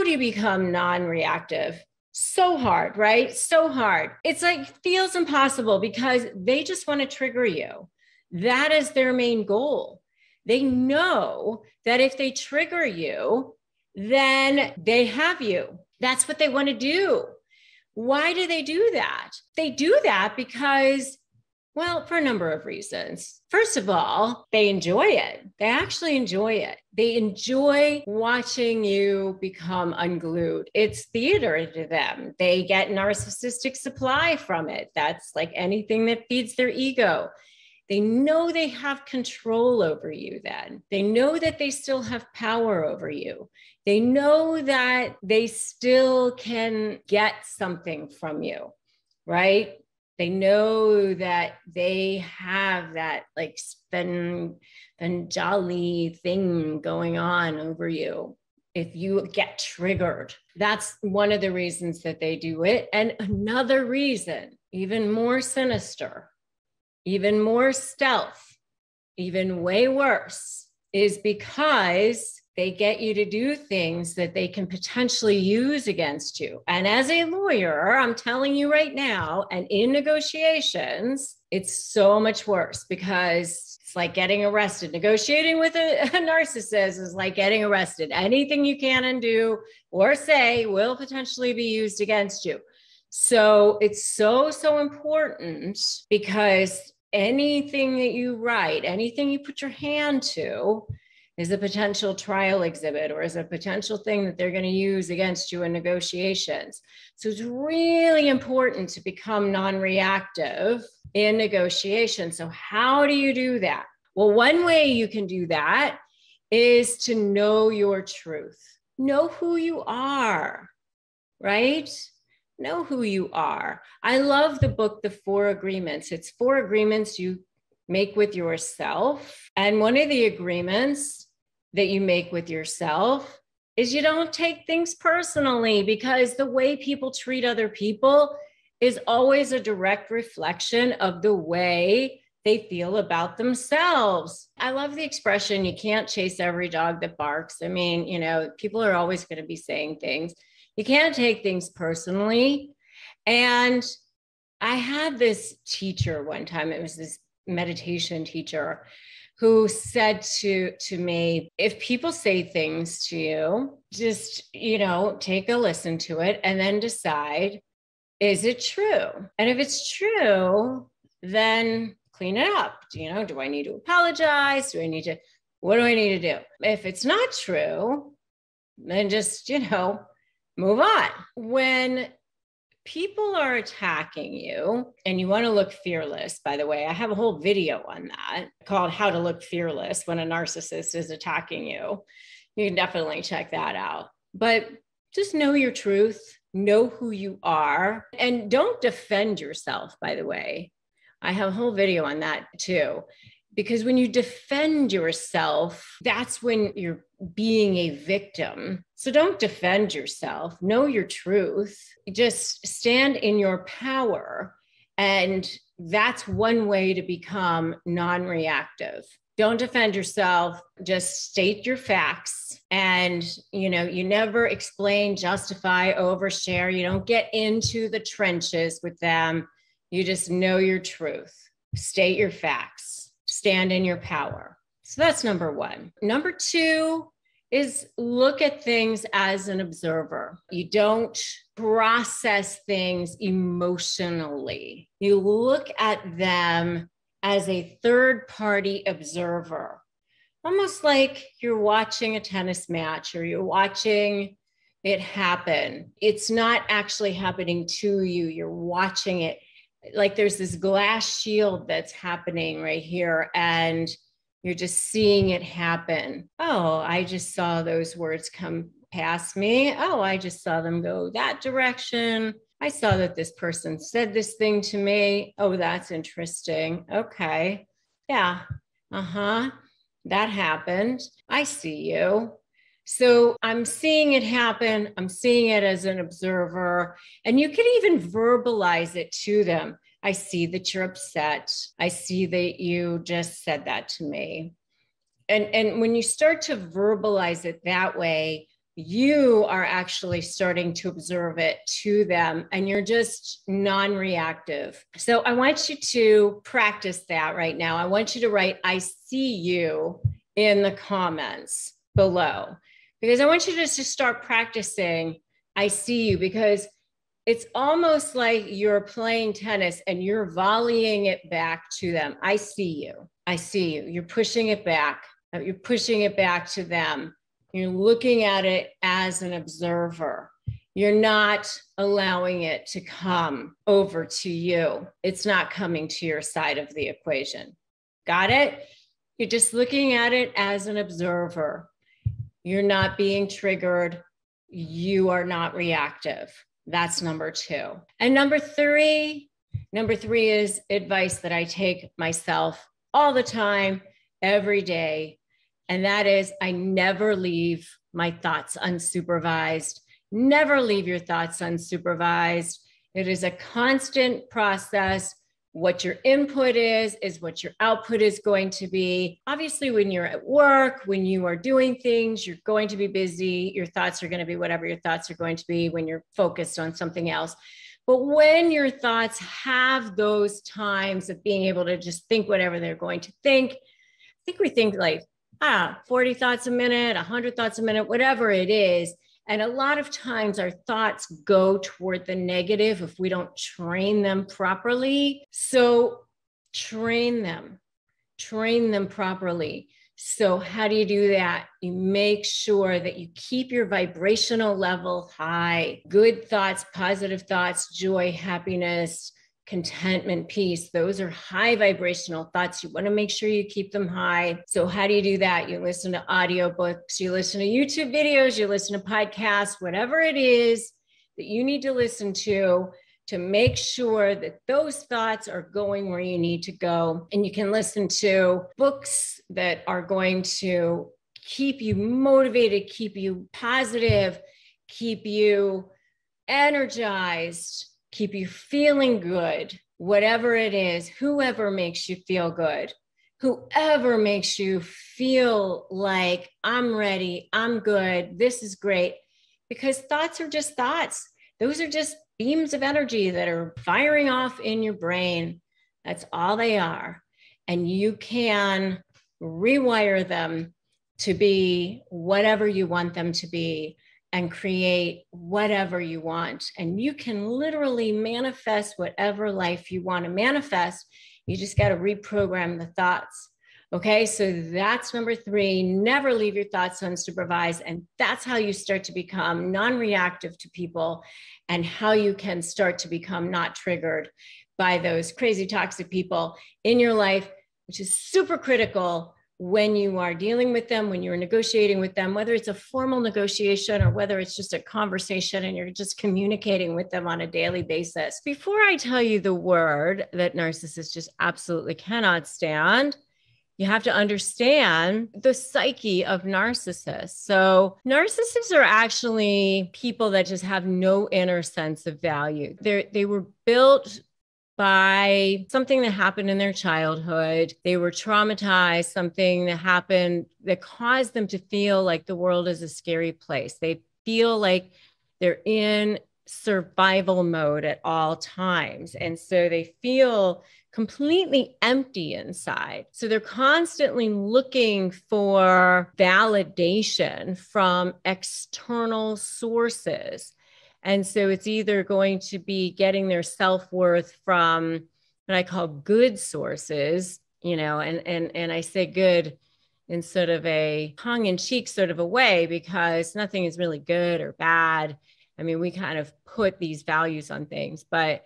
do you become non-reactive? So hard, right? So hard. It's like feels impossible because they just want to trigger you. That is their main goal. They know that if they trigger you, then they have you. That's what they want to do. Why do they do that? They do that because, well, for a number of reasons. First of all, they enjoy it. They actually enjoy it. They enjoy watching you become unglued. It's theater to them. They get narcissistic supply from it. That's like anything that feeds their ego. They know they have control over you then. They know that they still have power over you. They know that they still can get something from you, right? They know that they have that like jolly thing going on over you. If you get triggered, that's one of the reasons that they do it. And another reason, even more sinister, even more stealth, even way worse, is because they get you to do things that they can potentially use against you. And as a lawyer, I'm telling you right now, and in negotiations, it's so much worse because it's like getting arrested. Negotiating with a narcissist is like getting arrested. Anything you can and do or say will potentially be used against you. So it's so important because anything that you write, anything you put your hand to is a potential trial exhibit or is a potential thing that they're going to use against you in negotiations. So it's really important to become non-reactive in negotiations. So how do you do that? Well, one way you can do that is to know your truth. Know who you are, right? Know who you are. I love the book, The 4 Agreements. It's 4 agreements you make with yourself. And one of the agreements that you make with yourself is you don't take things personally, because the way people treat other people is always a direct reflection of the way they feel about themselves. I love the expression, you can't chase every dog that barks. I mean, you know, people are always going to be saying things. You can't take things personally. And I had this teacher one time, it was this meditation teacher, who said to me, if people say things to you, just, you know, take a listen to it and then decide, is it true? And if it's true, then clean it up. You know, do I need to apologize? What do I need to do? If it's not true, then just, you know, move on. When people are attacking you and you want to look fearless, by the way, I have a whole video on that called How to Look Fearless When a Narcissist is Attacking You. You can definitely check that out. But just know your truth, know who you are, and don't defend yourself, by the way. I have a whole video on that too. Because when you defend yourself, that's when you're being a victim. So don't defend yourself. Know your truth. Just stand in your power. And that's one way to become non-reactive. Don't defend yourself. Just state your facts. And, you know, you never explain, justify, overshare. You don't get into the trenches with them. You just know your truth. State your facts. Stand in your power. So that's number one. Number two is look at things as an observer. You don't process things emotionally. You look at them as a third-party observer, almost like you're watching a tennis match or you're watching it happen. It's not actually happening to you. You're watching it. Like there's this glass shield that's happening right here and you're just seeing it happen. Oh, I just saw those words come past me. Oh, I just saw them go that direction. I saw that this person said this thing to me. Oh, that's interesting. Okay. Yeah. That happened. I see you. So I'm seeing it happen. I'm seeing it as an observer, and you can even verbalize it to them. I see that you're upset. I see that you just said that to me. And when you start to verbalize it that way, you are actually starting to observe it to them, and you're just non-reactive. So I want you to practice that right now. I want you to write, I see you in the comments below, because I want you just to start practicing, I see you, because it's almost like you're playing tennis and you're volleying it back to them. I see you. I see you. You're pushing it back. You're pushing it back to them. You're looking at it as an observer. You're not allowing it to come over to you. It's not coming to your side of the equation. Got it? You're just looking at it as an observer. You're not being triggered. You are not reactive. That's number 2. And number three is advice that I take myself all the time, every day. And that is, I never leave my thoughts unsupervised. Never leave your thoughts unsupervised. It is a constant process. What your input is what your output is going to be. Obviously, when you're at work, when you are doing things, you're going to be busy. Your thoughts are going to be whatever your thoughts are going to be when you're focused on something else. But when your thoughts have those times of being able to just think whatever they're going to think, I think we think like, 40 thoughts a minute, 100 thoughts a minute, whatever it is. And a lot of times our thoughts go toward the negative if we don't train them properly. So train them properly. So how do you do that? You make sure that you keep your vibrational level high. Good thoughts, positive thoughts, joy, happiness, contentment, peace. Those are high vibrational thoughts. You want to make sure you keep them high. So how do you do that? You listen to audiobooks, you listen to YouTube videos, you listen to podcasts, whatever it is that you need to listen to make sure that those thoughts are going where you need to go. And you can listen to books that are going to keep you motivated, keep you positive, keep you energized, keep you feeling good, whatever it is, whoever makes you feel good, whoever makes you feel like I'm ready, I'm good, this is great. Because thoughts are just thoughts. Those are just beams of energy that are firing off in your brain. That's all they are. And you can rewire them to be whatever you want them to be and create whatever you want. And you can literally manifest whatever life you want to manifest. You just got to reprogram the thoughts. Okay, so that's number 3. Never leave your thoughts unsupervised. And that's how you start to become non-reactive to people, and how you can start to become not triggered by those crazy toxic people in your life, which is super critical when you are dealing with them, when you're negotiating with them, whether it's a formal negotiation or whether it's just a conversation and you're just communicating with them on a daily basis. Before I tell you the word that narcissists just absolutely cannot stand, you have to understand the psyche of narcissists. So narcissists are actually people that just have no inner sense of value. They were built by something that happened in their childhood. They were traumatized, something that happened that caused them to feel like the world is a scary place. They feel like they're in survival mode at all times. And so they feel completely empty inside. So they're constantly looking for validation from external sources. And so it's either going to be getting their self-worth from what I call good sources, and I say good in sort of a tongue-in-cheek sort of a way, because nothing is really good or bad. I mean, we kind of put these values on things, but,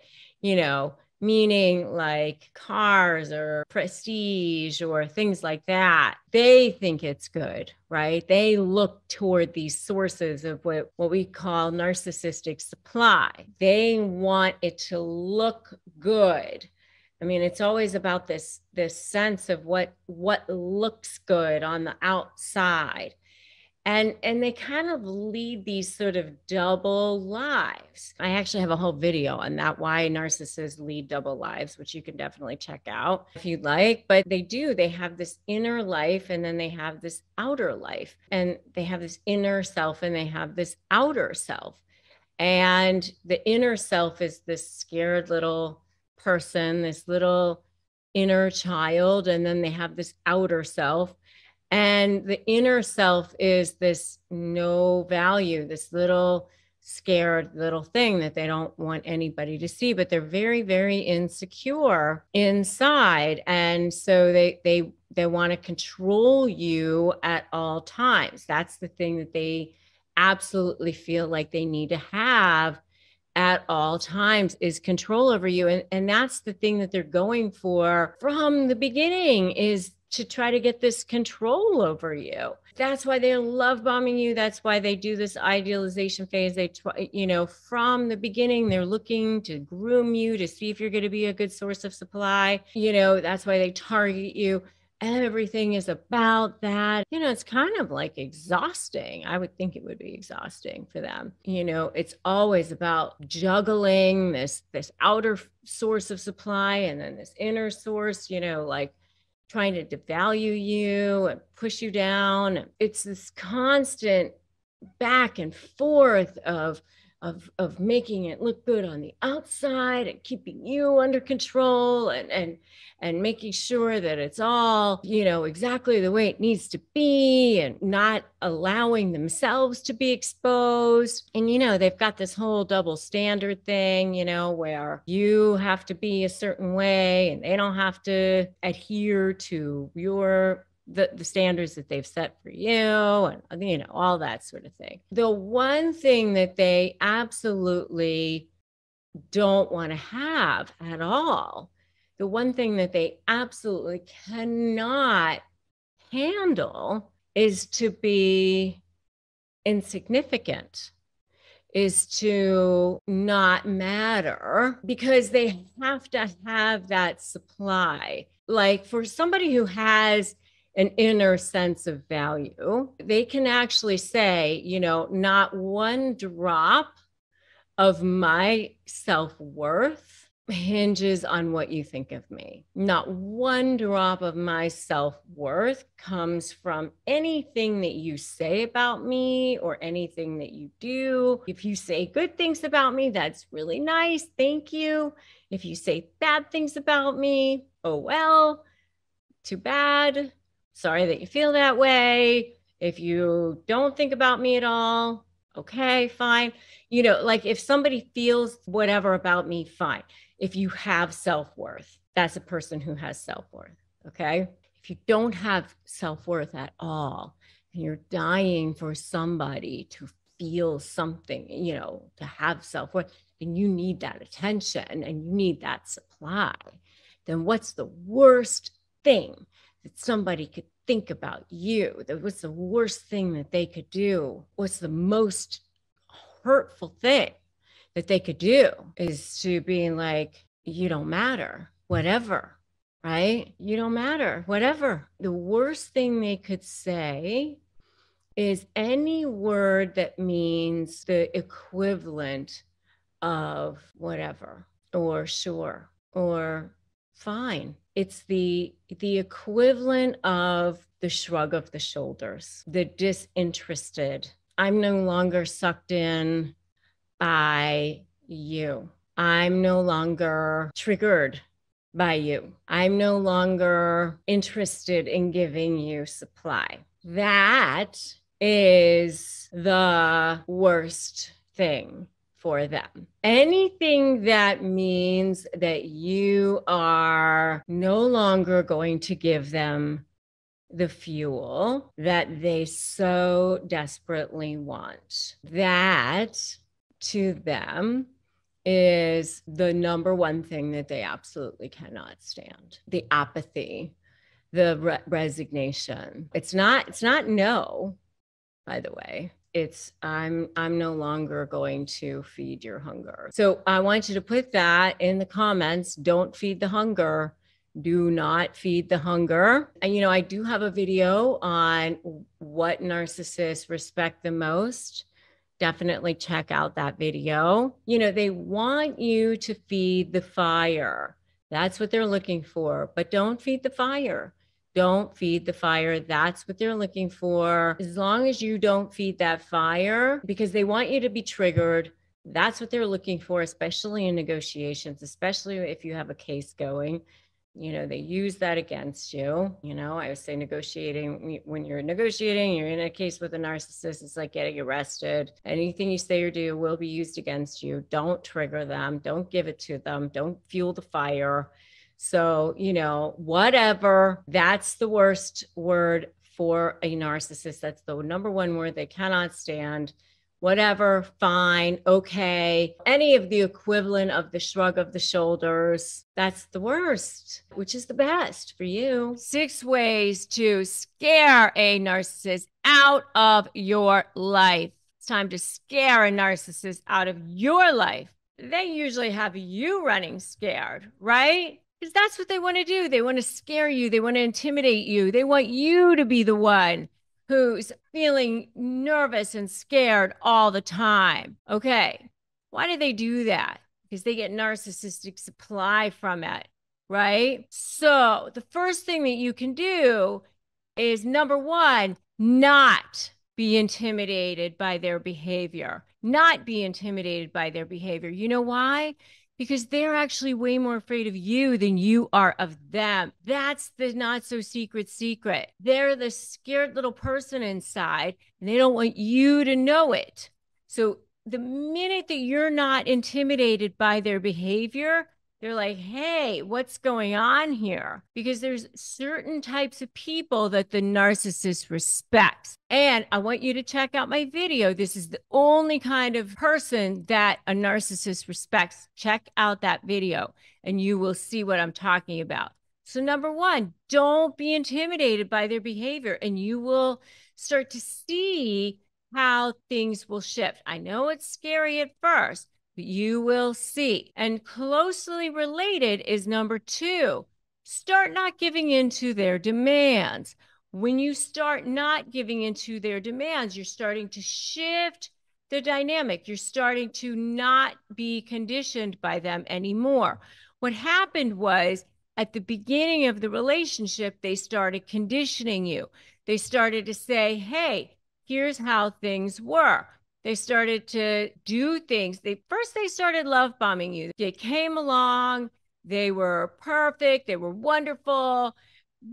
meaning like cars or prestige or things like that, they think it's good, right? They look toward these sources of what we call narcissistic supply. They want it to look good. I mean, it's always about this sense of what looks good on the outside. And they kind of lead these sort of double lives. I actually have a whole video on that, why narcissists lead double lives, which you can definitely check out if you'd like. But they have this inner life, and then they have this outer life, and they have this inner self, and they have this outer self. And the inner self is this scared little person, this little inner child. And then they have this outer self. And the inner self is this no value, this little scared little thing that they don't want anybody to see, but they're very, very insecure inside. And so they want to control you at all times. That's the thing that they absolutely feel like they need to have at all times, is control over you. And that's the thing that they're going for from the beginning, is to try to get this control over you. That's why they're love bombing you. That's why they do this idealization phase. They try, from the beginning, they're looking to groom you to see if you're going to be a good source of supply. That's why they target you. Everything is about that. It's kind of like exhausting. I would think it would be exhausting for them. It's always about juggling this outer source of supply and then this inner source, like trying to devalue you and push you down. It's this constant back and forth of making it look good on the outside and keeping you under control and making sure that it's all, exactly the way it needs to be, and not allowing themselves to be exposed. And, they've got this whole double standard thing, where you have to be a certain way and they don't have to adhere to the standards that they've set for you, and, all that sort of thing. The one thing that they absolutely don't want to have at all, the one thing that they absolutely cannot handle, is to be insignificant, is to not matter, because they have to have that supply. Like for somebody who has an inner sense of value, they can actually say, not one drop of my self-worth hinges on what you think of me. Not one drop of my self-worth comes from anything that you say about me or anything that you do. If you say good things about me, that's really nice. Thank you. If you say bad things about me, oh, well, too bad. Sorry that you feel that way. If you don't think about me at all, okay, fine. Like if somebody feels whatever about me, fine. If you have self-worth, that's a person who has self-worth, okay? If you don't have self-worth at all, and you're dying for somebody to feel something, to have self-worth, then you need that attention and you need that supply. Then what's the worst thing that somebody could think about you? What's the worst thing that they could do? What's the most hurtful thing that they could do? Is to be like, you don't matter, whatever, right? You don't matter, whatever. The worst thing they could say is any word that means the equivalent of whatever, or sure, or fine. It's the equivalent of the shrug of the shoulders, the disinterested. I'm no longer sucked in by you. I'm no longer triggered by you. I'm no longer interested in giving you supply. That is the worst thing for them. Anything that means that you are no longer going to give them the fuel that they so desperately want, that to them is the number one thing that they absolutely cannot stand. The apathy, the resignation. It's not no, by the way. It's I'm no longer going to feed your hunger. So I want you to put that in the comments. Don't feed the hunger. Do not feed the hunger. And, I do have a video on what narcissists respect the most. Definitely check out that video. They want you to feed the fire. That's what they're looking for, but don't feed the fire. Don't feed the fire. That's what they're looking for. As long as you don't feed that fire, because they want you to be triggered. That's what they're looking for, especially in negotiations, especially if you have a case going. They use that against you. I would say negotiating, when you're negotiating, you're in a case with a narcissist, it's like getting arrested. Anything you say or do will be used against you. Don't trigger them. Don't give it to them. Don't fuel the fire. So, whatever, that's the worst word for a narcissist. That's the number one word they cannot stand. Whatever, fine, okay. Any of the equivalent of the shrug of the shoulders, that's the worst. Which is the best for you? 6 ways to scare a narcissist out of your life. It's time to scare a narcissist out of your life. They usually have you running scared, right? Because that's what they want to do. They want to scare you. They want to intimidate you. They want you to be the one who's feeling nervous and scared all the time. Okay, why do they do that? Because they get narcissistic supply from it, right? So the first thing that you can do is, number one, not be intimidated by their behavior. Not be intimidated by their behavior. You know why? Because they're actually way more afraid of you than you are of them. That's the not so secret. They're the scared little person inside, and they don't want you to know it. So the minute that you're not intimidated by their behavior, they're like, hey, what's going on here? Because there's certain types of people that the narcissist respects. And I want you to check out my video. This is the only kind of person that a narcissist respects. Check out that video and you will see what I'm talking about. So number one, don't be intimidated by their behavior, and you will start to see how things will shift. I know it's scary at first, but you will see. And closely related is number two, start not giving into their demands. When you start not giving into their demands, you're starting to shift the dynamic. You're starting to not be conditioned by them anymore. What happened was, at the beginning of the relationship, they started conditioning you. They started to say, hey, here's how things work. They started to do things. They started love bombing you. They came along. They were perfect. They were wonderful.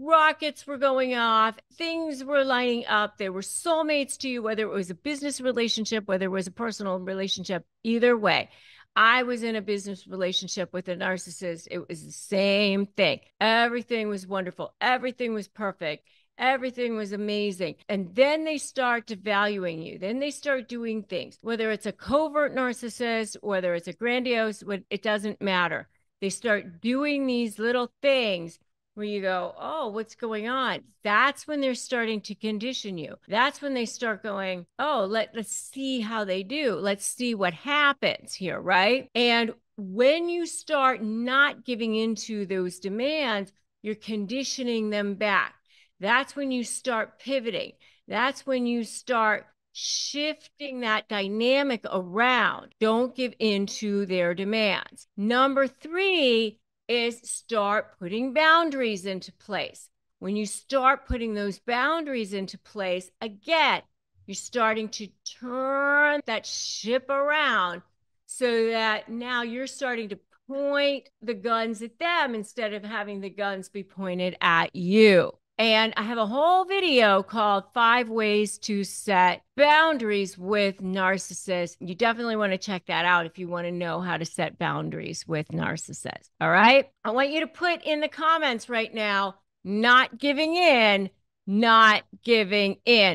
Rockets were going off. Things were lining up. They were soulmates to you, whether it was a business relationship, whether it was a personal relationship, either way. I was in a business relationship with a narcissist. It was the same thing. Everything was wonderful. Everything was perfect. Everything was amazing. And then they start devaluing you. Then they start doing things, whether it's a covert narcissist, whether it's a grandiose, it doesn't matter. They start doing these little things where you go, oh, what's going on? That's when they're starting to condition you. That's when they start going, oh, let's see how they do. Let's see what happens here, right? And when you start not giving into those demands, you're conditioning them back. That's when you start pivoting. That's when you start shifting that dynamic around. Don't give into their demands. Number three is start putting boundaries into place. When you start putting those boundaries into place, again, you're starting to turn that ship around so that now you're starting to point the guns at them instead of having the guns be pointed at you. And I have a whole video called 5 Ways to Set Boundaries with Narcissists. You definitely want to check that out if you want to know how to set boundaries with narcissists. All right. I want you to put in the comments right now, not giving in,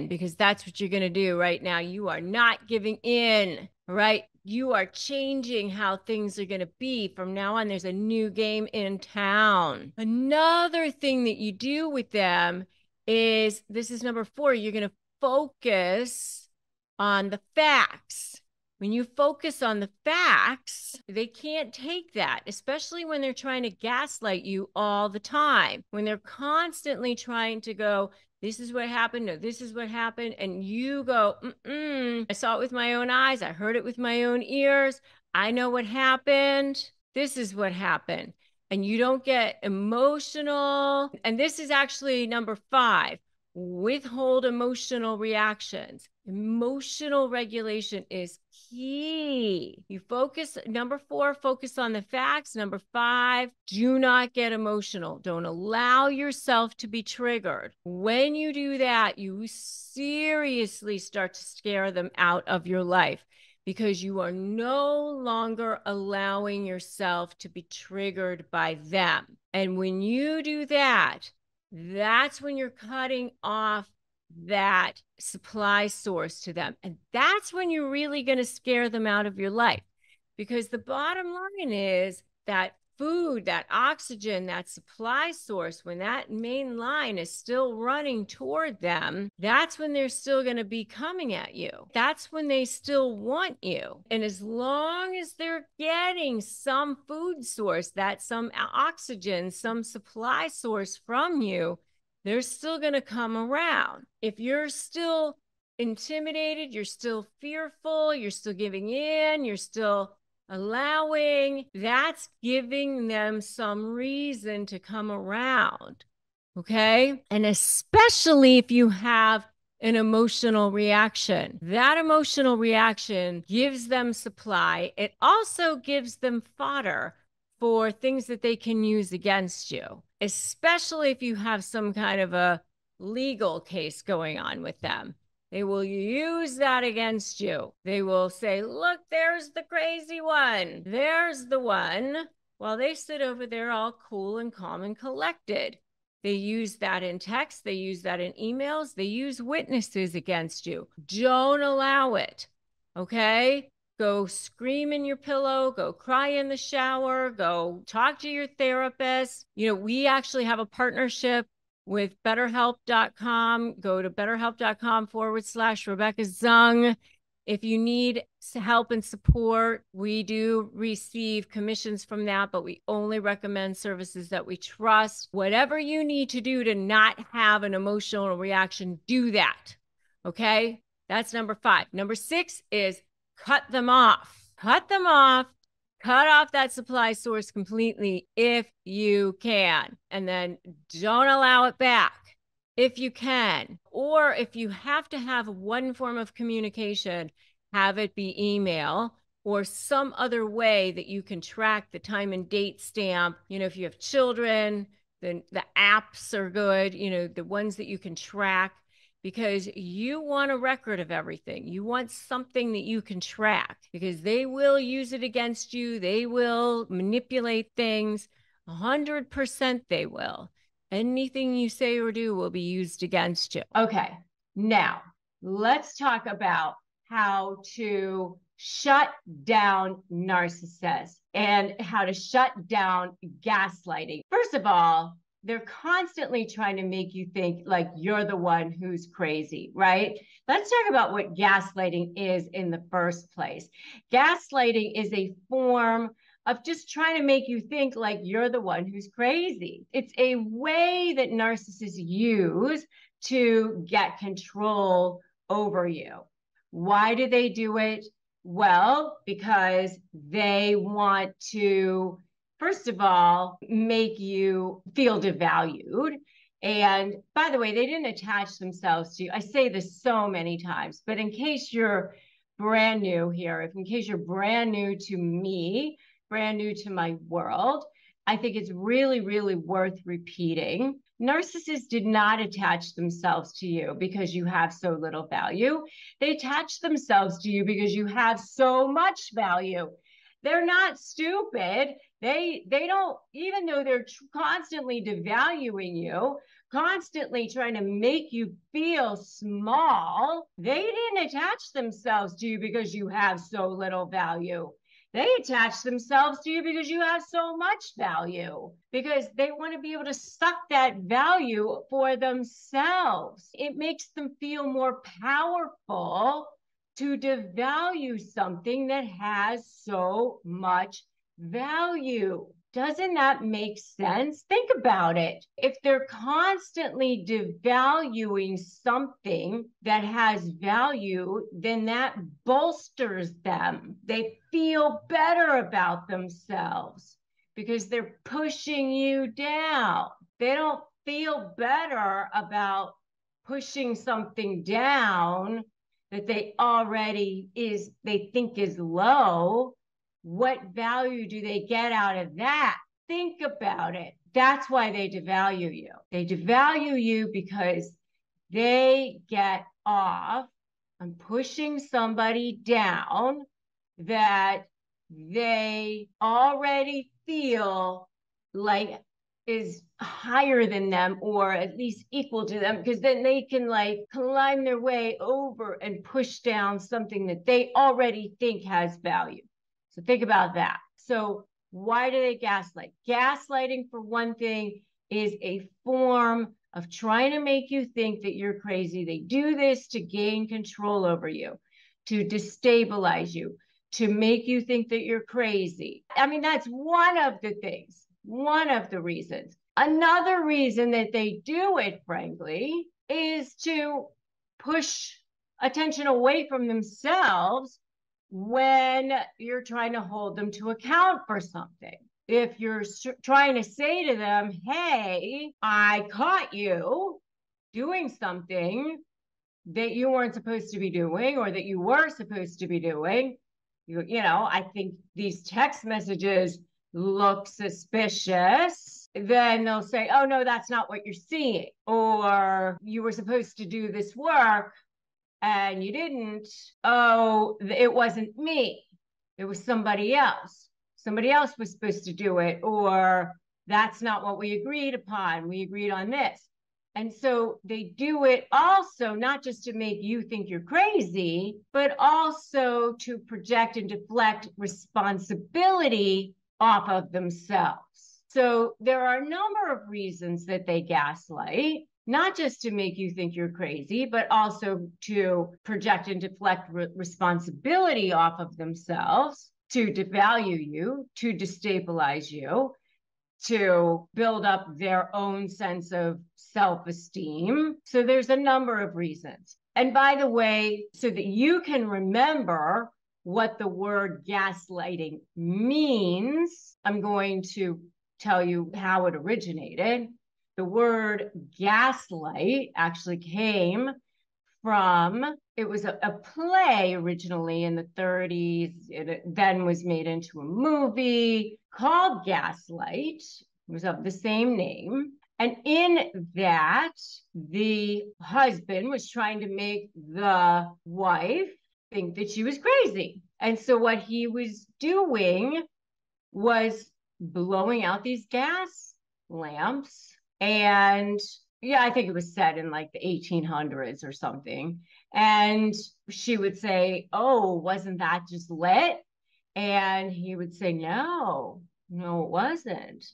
because that's what you're going to do right now. You are not giving in, right? You are changing how things are going to be. From now on, there's a new game in town. Another thing that you do with them is, this is number 4, you're going to focus on the facts. When you focus on the facts, they can't take that, especially when they're trying to gaslight you all the time. When they're constantly trying to go, this is what happened, no, this is what happened. And you go, I saw it with my own eyes. I heard it with my own ears. I know what happened. This is what happened. And you don't get emotional. And this is actually number 5, withhold emotional reactions. Emotional regulation is key. You focus, number 4, focus on the facts. Number 5, do not get emotional. Don't allow yourself to be triggered. When you do that, you seriously start to scare them out of your life, because you are no longer allowing yourself to be triggered by them. And when you do that, that's when you're cutting off that supply source to them. And that's when you're really going to scare them out of your life. Because the bottom line is that food, that oxygen, that supply source, when that main line is still running toward them, that's when they're still going to be coming at you. That's when they still want you. And as long as they're getting some food source, that some oxygen, some supply source from you, they're still going to come around. If you're still intimidated, you're still fearful, you're still giving in, you're still allowing, that's giving them some reason to come around. Okay. And especially if you have an emotional reaction, that emotional reaction gives them supply. It also gives them fodder for things that they can use against you, especially if you have some kind of a legal case going on with them. They will use that against you. They will say, look, there's the crazy one. There's the one. While they sit over there all cool and calm and collected. They use that in text. They use that in emails. They use witnesses against you. Don't allow it. Okay? Go scream in your pillow. Go cry in the shower. Go talk to your therapist. You know, we actually have a partnership with BetterHelp.com. Go to BetterHelp.com/Rebecca Zung. If you need help and support, we do receive commissions from that, but we only recommend services that we trust. Whatever you need to do to not have an emotional reaction, do that. Okay? That's number 5. Number 6 is cut them off. Cut them off. Cut off that supply source completely if you can. And then don't allow it back if you can. Or if you have to have one form of communication, have it be email or some other way that you can track the time and date stamp. You know, if you have children, then the apps are good, you know, the ones that you can track. Because you want a record of everything. You want something that you can track, because they will use it against you. They will manipulate things. 100% they will. Anything you say or do will be used against you. Okay, now let's talk about how to shut down narcissists and how to shut down gaslighting. First of all, they're constantly trying to make you think like you're the one who's crazy, right? Let's talk about what gaslighting is in the first place. Gaslighting is a form of just trying to make you think like you're the one who's crazy. It's a way that narcissists use to get control over you. Why do they do it? Well, because they want to, first of all, make you feel devalued. And by the way, they didn't attach themselves to you. I say this so many times, but in case you're brand new here, in case you're brand new to me, brand new to my world, I think it's really, really worth repeating. Narcissists did not attach themselves to you because you have so little value. They attach themselves to you because you have so much value. They're not stupid. They don't, even though they're constantly devaluing you, constantly trying to make you feel small, they didn't attach themselves to you because you have so little value. They attach themselves to you because you have so much value, because they want to be able to suck that value for themselves. It makes them feel more powerful to devalue something that has so much value. Doesn't that make sense? Think about it. If they're constantly devaluing something that has value, then that bolsters them. They feel better about themselves because they're pushing you down. They don't feel better about pushing something down that they think is low. What value do they get out of that? Think about it. That's why they devalue you. They devalue you because they get off on pushing somebody down that they already feel like is higher than them or at least equal to them, because then they can like climb their way over and push down something that they already think has value. So think about that. So why do they gaslight? Gaslighting, for one thing, is a form of trying to make you think that you're crazy. They do this to gain control over you, to destabilize you, to make you think that you're crazy. I mean, that's one of the things, one of the reasons. Another reason that they do it, frankly, is to push attention away from themselves when you're trying to hold them to account for something. If you're trying to say to them, hey, I caught you doing something that you weren't supposed to be doing or that you were supposed to be doing, I think these text messages look suspicious, then they'll say, oh, no, that's not what you're seeing. Or you were supposed to do this work and you didn't. Oh, it wasn't me. It was somebody else. Somebody else was supposed to do it. Or that's not what we agreed upon. We agreed on this. And so they do it also not just to make you think you're crazy, but also to project and deflect responsibility off of themselves. So there are a number of reasons that they gaslight, not just to make you think you're crazy, but also to project and deflect responsibility off of themselves, to devalue you, to destabilize you, to build up their own sense of self-esteem. So there's a number of reasons. And by the way, so that you can remember what the word gaslighting means, I'm going to tell you how it originated. The word gaslight actually came from, it was a play originally in the 30s. It then was made into a movie called Gaslight. It was of the same name. And in that, the husband was trying to make the wife think that she was crazy. And so what he was doing was blowing out these gas lamps. And yeah, I think it was set in like the 1800s or something. And she would say, oh, wasn't that just lit? And he would say, no, it wasn't.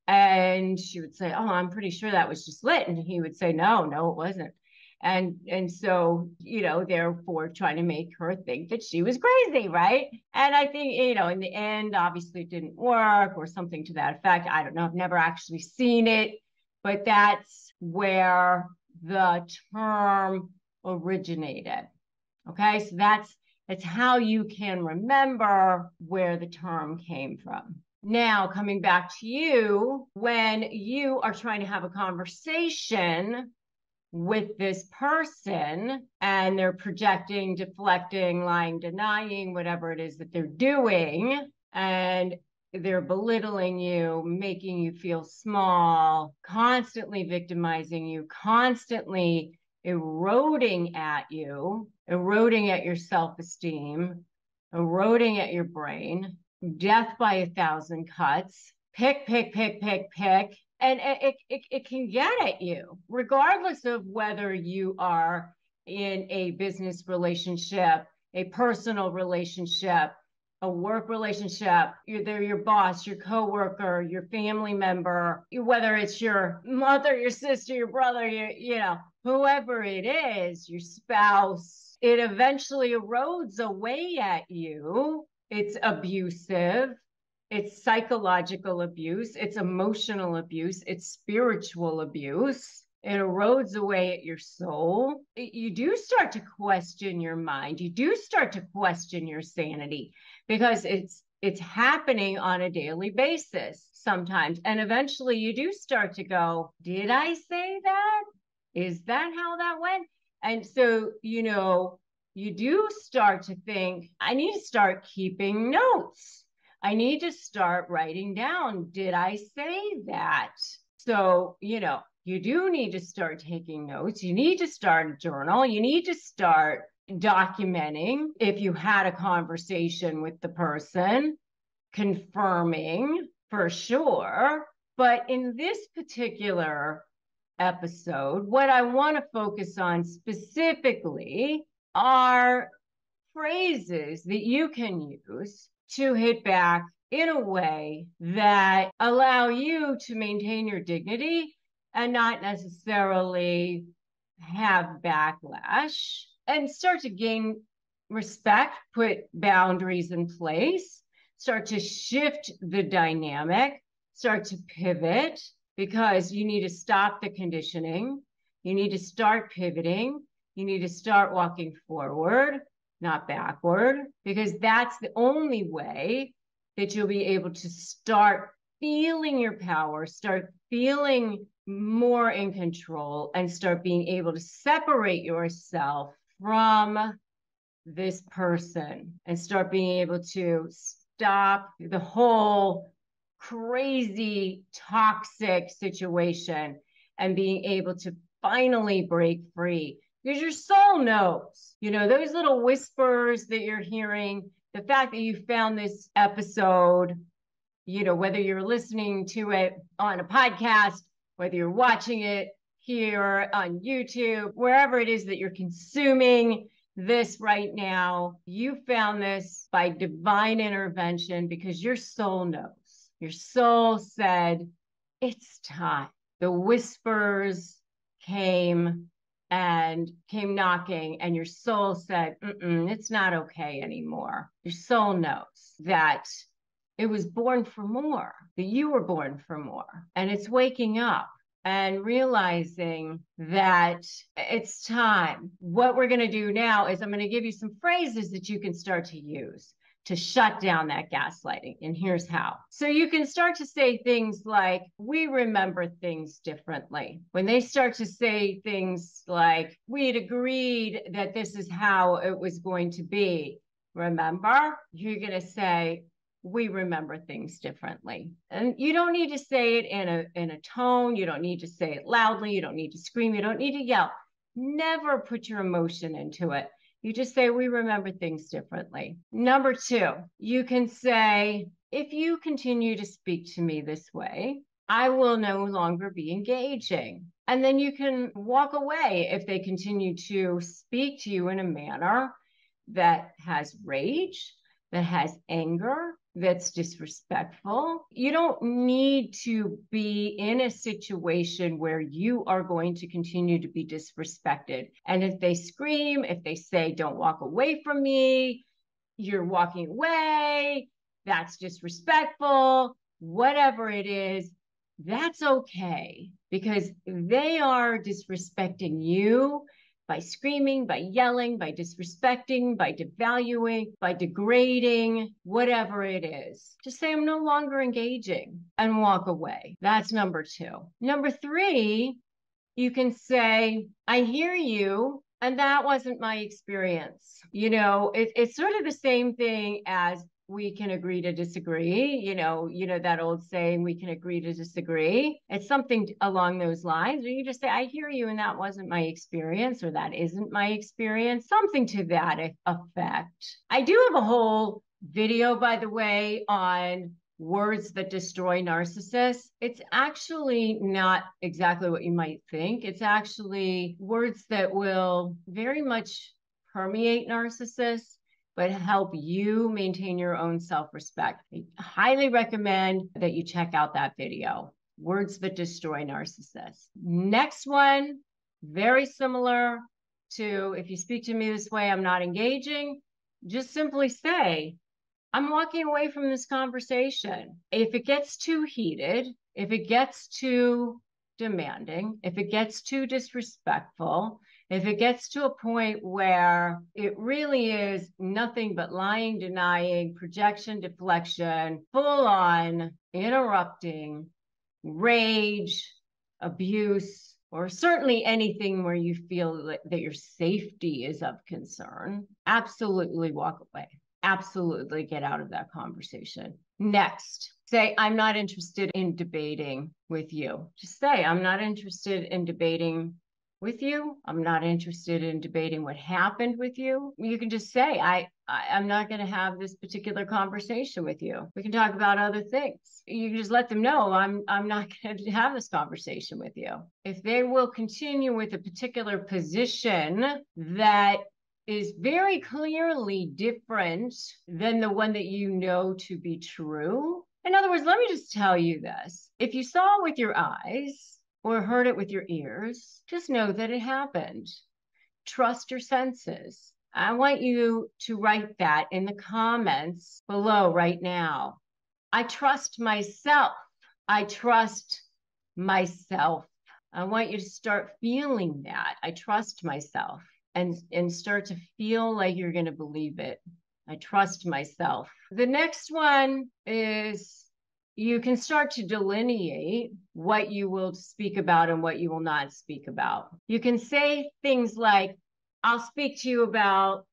And she would say, oh, I'm pretty sure that was just lit. And he would say, no, it wasn't. And so, therefore trying to make her think that she was crazy, right? And I think, in the end, obviously it didn't work or something to that effect. I don't know. I've never actually seen it, but that's where the term originated. Okay, so that's how you can remember where the term came from. Now, coming back to you, when you are trying to have a conversation with this person and they're projecting, deflecting, lying, denying, whatever it is that they're doing, and they're belittling you, making you feel small, constantly victimizing you, constantly eroding at you, eroding at your self-esteem, eroding at your brain, death by 1,000 cuts, pick. And it can get at you, regardless of whether you are in a business relationship, a personal relationship, a work relationship. They're your boss, your coworker, your family member, whether it's your mother, your sister, your brother, whoever it is, your spouse. it eventually erodes away at you. It's abusive. It's psychological abuse. It's emotional abuse. It's spiritual abuse. It erodes away at your soul. You do start to question your mind. You do start to question your sanity because it's happening on a daily basis sometimes. And eventually you do start to go, did I say that? Is that how that went? And so, you do start to think, I need to start keeping notes. I need to start writing down, did I say that? So, you do need to start taking notes. You need to start a journal. You need to start documenting if you had a conversation with the person, confirming for sure. But in this particular episode, what I want to focus on specifically are phrases that you can use to hit back in a way that allow you to maintain your dignity and not necessarily have backlash, and start to gain respect, put boundaries in place, start to shift the dynamic, start to pivot, because you need to stop the conditioning. You need to start pivoting. You need to start walking forward, not backward, because that's the only way that you'll be able to start feeling your power, start feeling more in control, and start being able to separate yourself from this person and start being able to stop the whole crazy toxic situation and being able to finally break free. Because your soul knows, those little whispers that you're hearing, the fact that you found this episode, whether you're listening to it on a podcast, whether you're watching it here on YouTube, wherever it is that you're consuming this right now, you found this by divine intervention because your soul knows. Your soul said, it's time. The whispers came knocking, and your soul said, it's not okay anymore. Your soul knows that it was born for more, that you were born for more. And it's waking up and realizing that it's time. What we're going to do now is I'm going to give you some phrases that you can start to use to shut down that gaslighting. And here's how. So you can start to say things like, we remember things differently. When they start to say things like, we had agreed that this is how it was going to be. Remember? You're going to say, we remember things differently. And you don't need to say it in a tone. You don't need to say it loudly. You don't need to scream. You don't need to yell. Never put your emotion into it. You just say, we remember things differently. Number 2, you can say, if you continue to speak to me this way, I will no longer be engaging. And then you can walk away if they continue to speak to you in a manner that has rage, that has anger, that's disrespectful. You don't need to be in a situation where you are going to continue to be disrespected. And if they scream, if they say, don't walk away from me, you're walking away, that's disrespectful, whatever it is, that's okay, because they are disrespecting you by screaming, by yelling, by disrespecting, by devaluing, by degrading, whatever it is. Just say, I'm no longer engaging, and walk away. That's number 2. Number 3, you can say, I hear you, and that wasn't my experience. It's sort of the same thing as we can agree to disagree. That old saying, we can agree to disagree. It's something along those lines. Or you just say, I hear you, and that wasn't my experience, or that isn't my experience, something to that effect. I do have a whole video, by the way, on words that destroy narcissists. It's actually not exactly what you might think. It's actually words that will very much permeate narcissists, but help you maintain your own self-respect. I highly recommend that you check out that video, Words That Destroy Narcissists. Next one, very similar to, if you speak to me this way, I'm not engaging, just simply say, I'm walking away from this conversation. If it gets too heated, if it gets too demanding, if it gets too disrespectful, if it gets to a point where it really is nothing but lying, denying, projection, deflection, full on interrupting, rage, abuse, or certainly anything where you feel that your safety is of concern, absolutely walk away. Absolutely get out of that conversation. Next, say, I'm not interested in debating with you. Just say, I'm not interested in debating with you. I'm not interested in debating what happened with you. You can just say, I'm not going to have this particular conversation with you. We can talk about other things. You can just let them know I'm not going to have this conversation with you. If they will continue with a particular position that is very clearly different than the one that you know to be true. In other words, let me just tell you this. If you saw it with your eyes or heard it with your ears, just know that it happened. Trust your senses. I want you to write that in the comments below right now. I trust myself. I trust myself. I want you to start feeling that. I trust myself. And start to feel like you're going to believe it. I trust myself. The next one is you can start to delineate what you will speak about and what you will not speak about. You can say things like, I'll speak to you about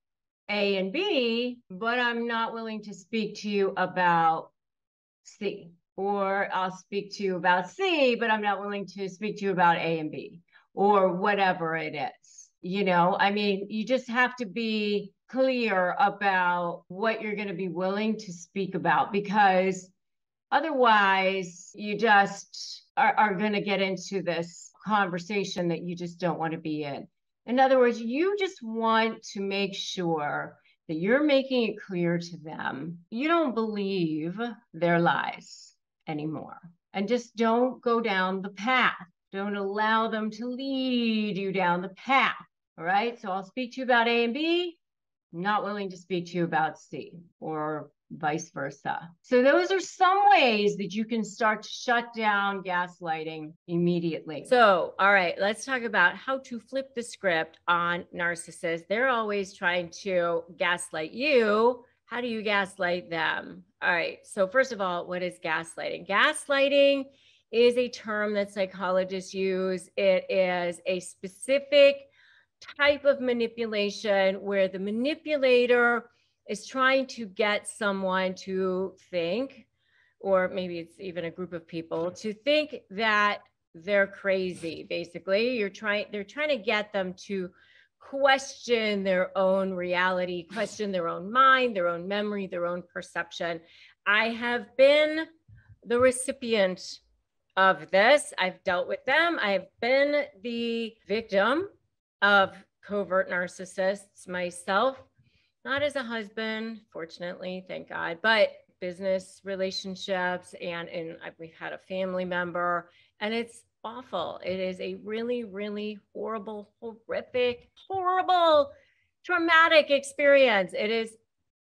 A and B, but I'm not willing to speak to you about C. Or I'll speak to you about C, but I'm not willing to speak to you about A and B, or whatever it is. You know, I mean, you just have to be clear about what you're going to be willing to speak about, because otherwise you just are going to get into this conversation that you just don't want to be in. In other words, you just want to make sure that you're making it clear to them you don't believe their lies anymore. And just don't go down the path. Don't allow them to lead you down the path. All right, so I'll speak to you about A and B, not willing to speak to you about C, or vice versa. So those are some ways that you can start to shut down gaslighting immediately. So, all right, let's talk about how to flip the script on narcissists. They're always trying to gaslight you. How do you gaslight them? All right, so first of all, what is gaslighting? Gaslighting is a term that psychologists use. It is a specific type of manipulation where the manipulator is trying to get someone to think, or maybe it's even a group of people, to think that they're crazy. Basically, they're trying to get them to question their own reality, question their own mind, their own memory, their own perception. I have been the recipient of this. I've dealt with them. I've been the victim of covert narcissists myself, not as a husband, fortunately, thank God, but business relationships, and we've had a family member, and it's awful. It is a really, really horrible, horrific, horrible, traumatic experience. It is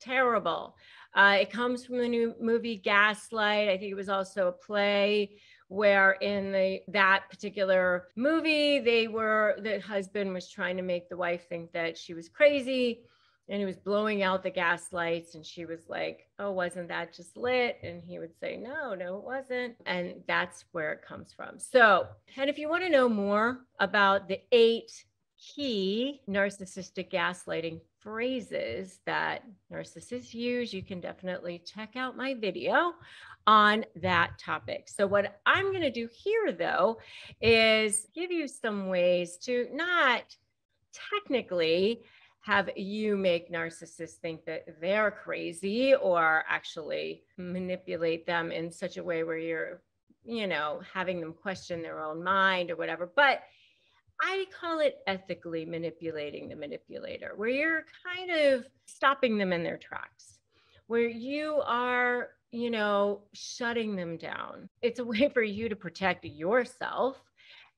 terrible. It comes from the new movie Gaslight. I think it was also a play where in that particular movie, the husband was trying to make the wife think that she was crazy, and he was blowing out the gas lights, and she was like, oh, wasn't that just lit? And he would say, no, it wasn't. And that's where it comes from. So, and if you want to know more about the 8 key narcissistic gaslighting phrases that narcissists use, you can definitely check out my video on that topic. So what I'm going to do here, though, is give you some ways to not technically have you make narcissists think that they're crazy, or actually manipulate them in such a way where you're, having them question their own mind or whatever. But I call it ethically manipulating the manipulator, where you're kind of stopping them in their tracks, where you are, shutting them down. It's a way for you to protect yourself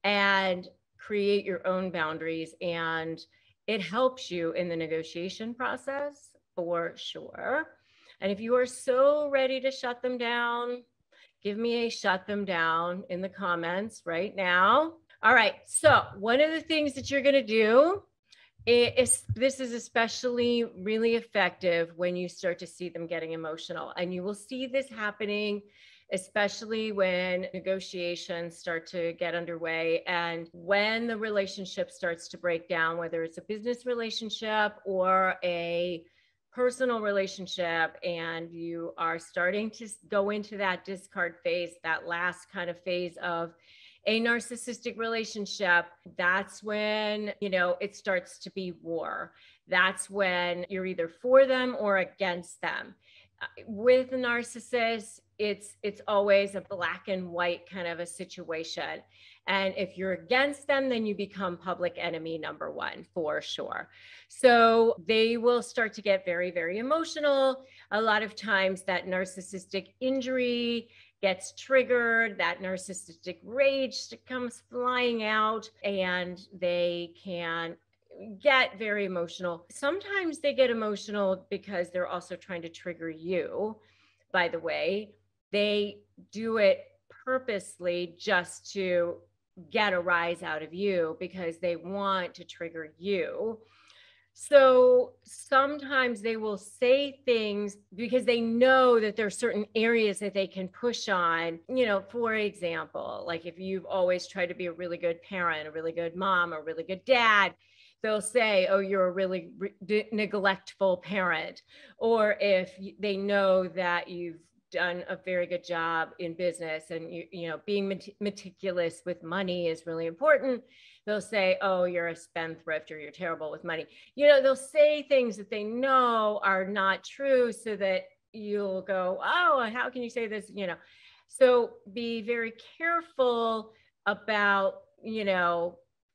and create your own boundaries and It helps you in the negotiation process for sure. And if you are so ready to shut them down, give me a shut them down in the comments right now. All right. So one of the things that you're going to do is, this is especially really effective when you start to see them getting emotional. And you will see this happening, especially when negotiations start to get underway and when the relationship starts to break down, whether it's a business relationship or a personal relationship, and you are starting to go into that discard phase, that last kind of phase of a narcissistic relationship. That's when, it starts to be war. That's when you're either for them or against them. With a narcissist, it's always a black and white kind of a situation. And if you're against them, then you become public enemy number one for sure. So they will start to get very, very emotional. A lot of times that narcissistic injury gets triggered, that narcissistic rage comes flying out, and they can get very emotional. Sometimes they get emotional because they're also trying to trigger you. By the way, they do it purposely just to get a rise out of you because they want to trigger you. So sometimes they will say things because they know that there are certain areas that they can push on. For example, like if you've always tried to be a really good parent, a really good mom, a really good dad, they'll say, oh, you're a really neglectful parent. Or if they know that you've done a very good job in business and being meticulous with money is really important, they'll say, oh, you're a spendthrift or you're terrible with money. They'll say things that they know are not true so that you'll go, oh, how can you say this? So be very careful about,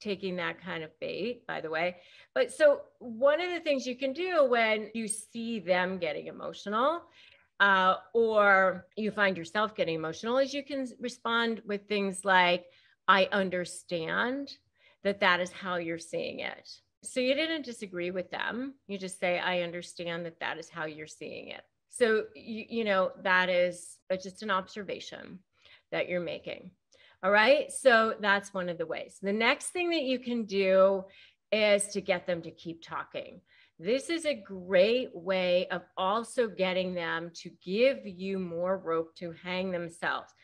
taking that kind of bait, by the way. But so one of the things you can do when you see them getting emotional, or you find yourself getting emotional, is you can respond with things like, I understand that is how you're seeing it. So you didn't disagree with them. You just say, I understand that is how you're seeing it. So, that is just an observation that you're making. All right. So that's one of the ways. The next thing that you can do is to get them to keep talking. This is a great way of also getting them to give you more rope to hang themselves.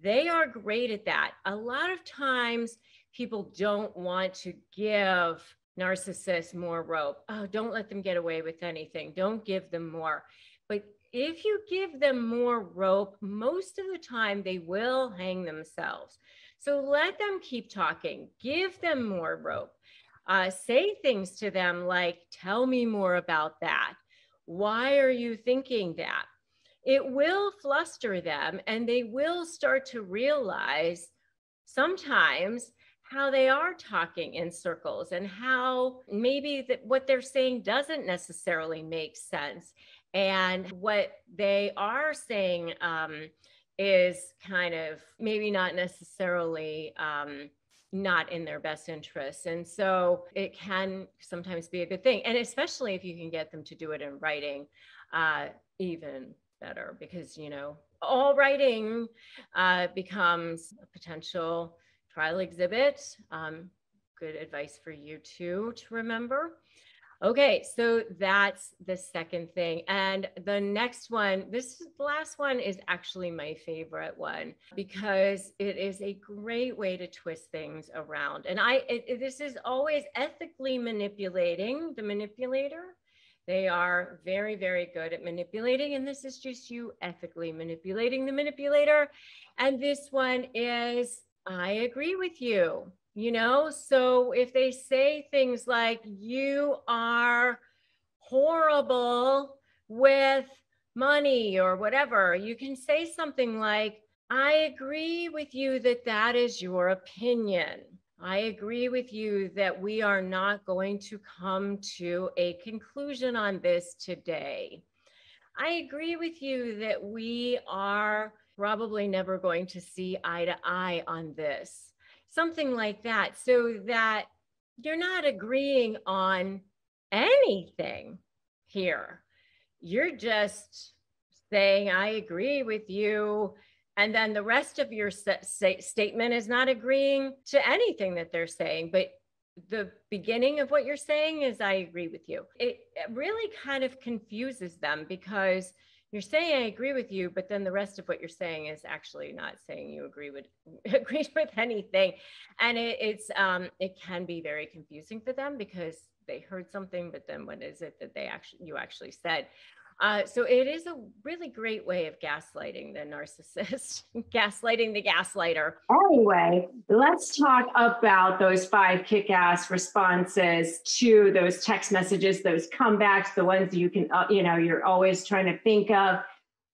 They are great at that. A lot of times people don't want to give narcissists more rope. Oh, don't let them get away with anything. Don't give them more. But if you give them more rope, most of the time they will hang themselves. So let them keep talking. Give them more rope. Say things to them like, tell me more about that. Why are you thinking that? It will fluster them, and they will start to realize sometimes how they are talking in circles and how maybe that what they're saying doesn't necessarily make sense. And what they are saying is kind of maybe not necessarily not in their best interests. And so it can sometimes be a good thing. And especially if you can get them to do it in writing, even better, because, all writing becomes a potential trial exhibit. Good advice for you too, to remember. Okay, so that's the second thing. And the next one, the last one is actually my favorite one because it is a great way to twist things around. And this is always ethically manipulating the manipulator. They are very, very good at manipulating. And this is just you ethically manipulating the manipulator. And this one is, I agree with you. So if they say things like, you are horrible with money or whatever, you can say something like, I agree with you that is your opinion. I agree with you that we are not going to come to a conclusion on this today. I agree with you that we are probably never going to see eye to eye on this. Something like that, so that you're not agreeing on anything here. You're just saying, I agree with you. And then the rest of your statement is not agreeing to anything that they're saying. But the beginning of what you're saying is, I agree with you. It really kind of confuses them because you're saying I agree with you, but then the rest of what you're saying is actually not saying you agree with anything. And it can be very confusing for them because they heard something, but then what is it that you actually said? So it is a really great way of gaslighting the narcissist, gaslighting the gaslighter. Anyway, let's talk about those 5 kick-ass responses to those text messages, those comebacks, the ones you can, you're always trying to think of.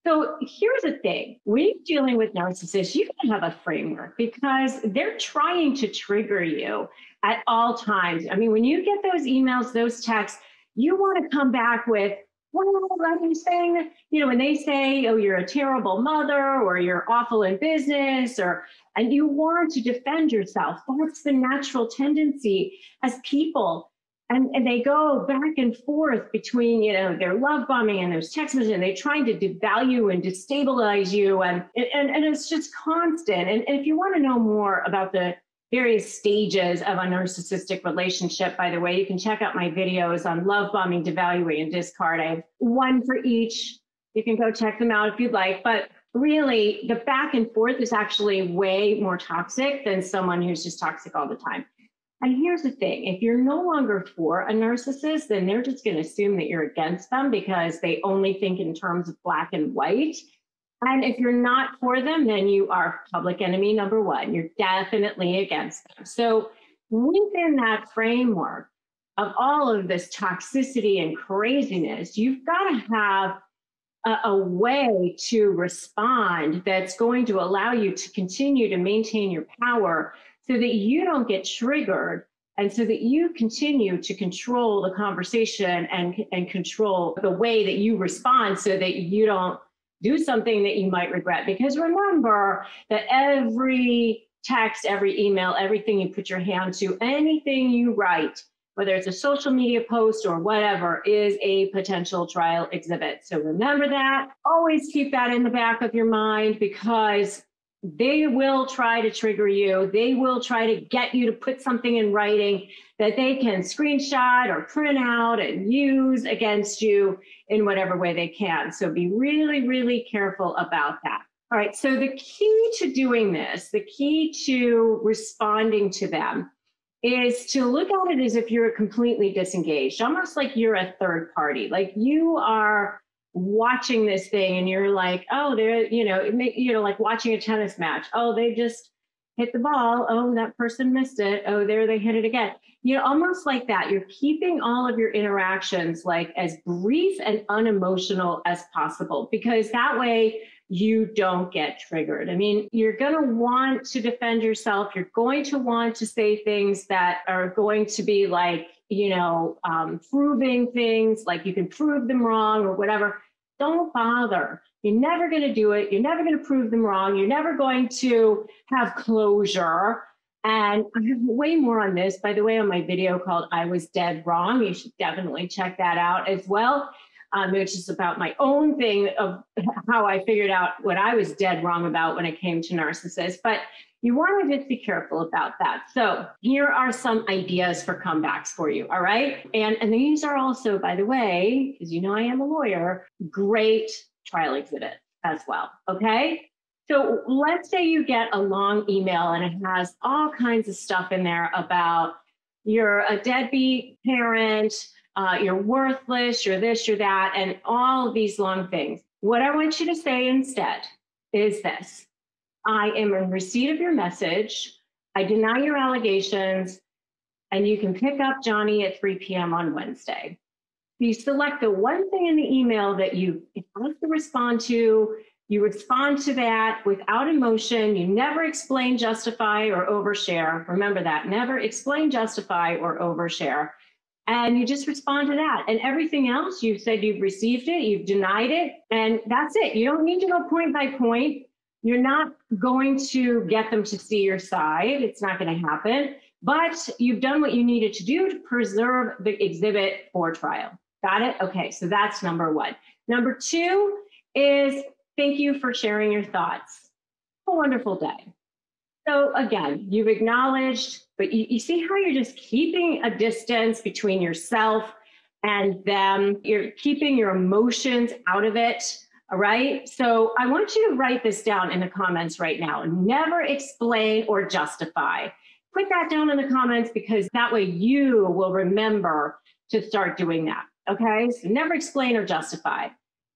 So here's the thing. When you're dealing with narcissists, you can have a framework because they're trying to trigger you at all times. I mean, when you get those emails, those texts, you want to come back with, well, I'm saying that, when they say, oh, you're a terrible mother or you're awful in business, and you want to defend yourself. That's the natural tendency as people. And they go back and forth between, their love bombing and those text messages, and they're trying to devalue and destabilize you. And it's just constant. And if you want to know more about the various stages of a narcissistic relationship, by the way, you can check out my videos on love bombing, devaluing, and discard. I have one for each. You can go check them out if you'd like. But really, the back and forth is actually way more toxic than someone who's just toxic all the time. And here's the thing, if you're no longer for a narcissist, then they're just going to assume that you're against them because they only think in terms of black and white. And if you're not for them, then you are public enemy number 1. You're definitely against them. So within that framework of all of this toxicity and craziness, you've got to have a way to respond that's going to allow you to continue to maintain your power so that you don't get triggered and so that you continue to control the conversation and control the way that you respond so that you don't do something that you might regret. Because remember that every text, every email, everything you put your hand to, anything you write, whether it's a social media post or whatever, is a potential trial exhibit. So remember that. Always keep that in the back of your mind because they will try to trigger you. They will try to get you to put something in writing that they can screenshot or print out and use against you in whatever way they can. So be really, really careful about that. All right, so the key to doing this, the key to responding to them is to look at it as if you're completely disengaged, almost like you're a third party, like you are watching this thing and you're like, oh, they're, like watching a tennis match. Oh, they just hit the ball. Oh, that person missed it. Oh, there they hit it again. Almost like that. You're keeping all of your interactions like as brief and unemotional as possible because that way you don't get triggered. I mean, you're going to want to defend yourself. You're going to want to say things that are going to be like, proving things like you can prove them wrong or whatever. Don't bother. You're never going to do it. You're never going to prove them wrong. You're never going to have closure. And I have way more on this, by the way, on my video called I Was Dead Wrong. You should definitely check that out as well, which is about my own thing of how I figured out what I was dead wrong about when it came to narcissists. But you want to just be careful about that. So here are some ideas for comebacks for you, all right? And these are also, by the way, because I am a lawyer, great trial exhibit as well, okay? So let's say you get a long email and it has all kinds of stuff in there about you're a deadbeat parent, you're worthless, you're this, you're that, and all of these long things. What I want you to say instead is this. I am in receipt of your message. I deny your allegations, and you can pick up Johnny at 3 p.m. on Wednesday. You select the one thing in the email that you have to respond to. You respond to that without emotion. You never explain, justify, or overshare. Remember that. Never explain, justify, or overshare. And you just respond to that. And everything else, you said you've received it, you've denied it, and that's it. You don't need to go point by point. You're not going to get them to see your side. It's not going to happen. but you've done what you needed to do to preserve the exhibit for trial. Got it? Okay, so that's number one. Number two is thank you for sharing your thoughts. Have a wonderful day. So again, you've acknowledged, but you see how you're just keeping a distance between yourself and them. You're keeping your emotions out of it. All right. So I want you to write this down in the comments right now. Never explain or justify. Put that down in the comments because that way you will remember to start doing that. Okay. So never explain or justify.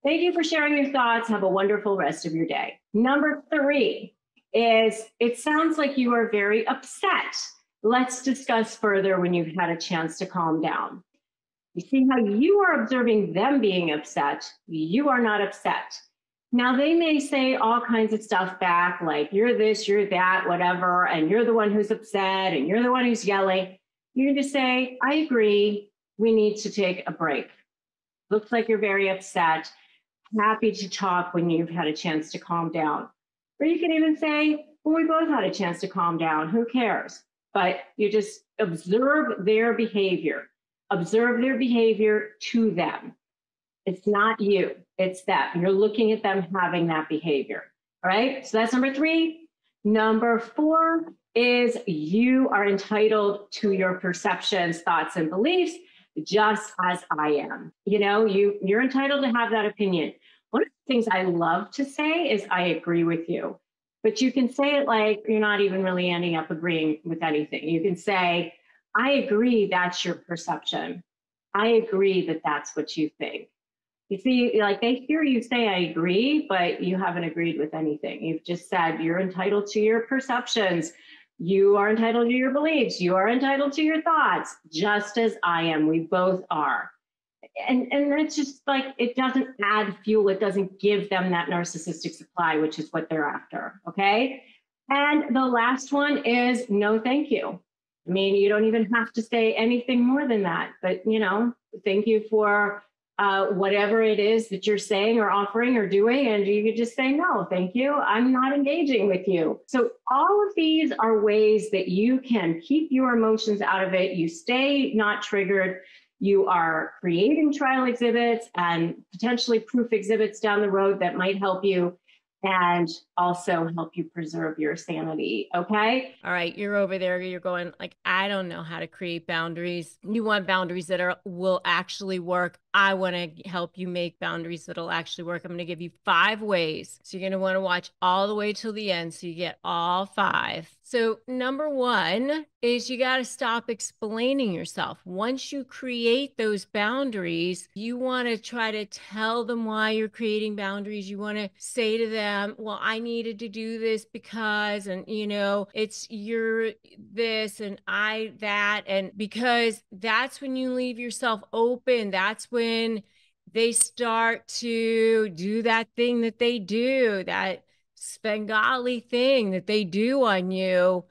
Thank you for sharing your thoughts. Have a wonderful rest of your day. Number three is it sounds like you are very upset. Let's discuss further when you've had a chance to calm down. You see how you are observing them being upset. You are not upset. Now, they may say all kinds of stuff back, like you're this, you're that, whatever, and you're the one who's upset, and you're the one who's yelling. You can just say, I agree, we need to take a break. Looks like you're very upset. Happy to talk when you've had a chance to calm down. Or you can even say, well, we both had a chance to calm down, who cares? But you just observe their behavior. Observe their behavior to them. It's not you, it's them. You're looking at them having that behavior. All right, so that's number three. Number four is you are entitled to your perceptions, thoughts, and beliefs, just as I am. You know, you're entitled to have that opinion. One of the things I love to say is I agree with you, but you can say it like you're not even really ending up agreeing with anything. You can say, I agree that's your perception. I agree that that's what you think. You see, like they hear you say, I agree, but you haven't agreed with anything. You've just said you're entitled to your perceptions. You are entitled to your beliefs. You are entitled to your thoughts, just as I am. We both are. And it's just like, it doesn't add fuel. It doesn't give them that narcissistic supply, which is what they're after. Okay. And the last one is no, thank you. I mean, you don't even have to say anything more than that, but you know, thank you for whatever it is that you're saying or offering or doing. And you could just say, no, thank you. I'm not engaging with you. So all of these are ways that you can keep your emotions out of it. You stay not triggered. You are creating trial exhibits and potentially proof exhibits down the road that might help you and also help you preserve your sanity. Okay. All right. You're over there. You're going like, I don't know how to create boundaries. You want boundaries that will actually work. I want to help you make boundaries that'll actually work. I'm going to give you 5 ways. So you're going to want to watch all the way till the end. So you get all 5. So number 1 is you got to stop explaining yourself. Once you create those boundaries, you want to try to tell them why you're creating boundaries. You want to say to them, well, I needed to do this because, and you know, it's you're this and I that, and because that's when you leave yourself open. That's when they start to do that thing that they do, that Svengali thing that they do on you.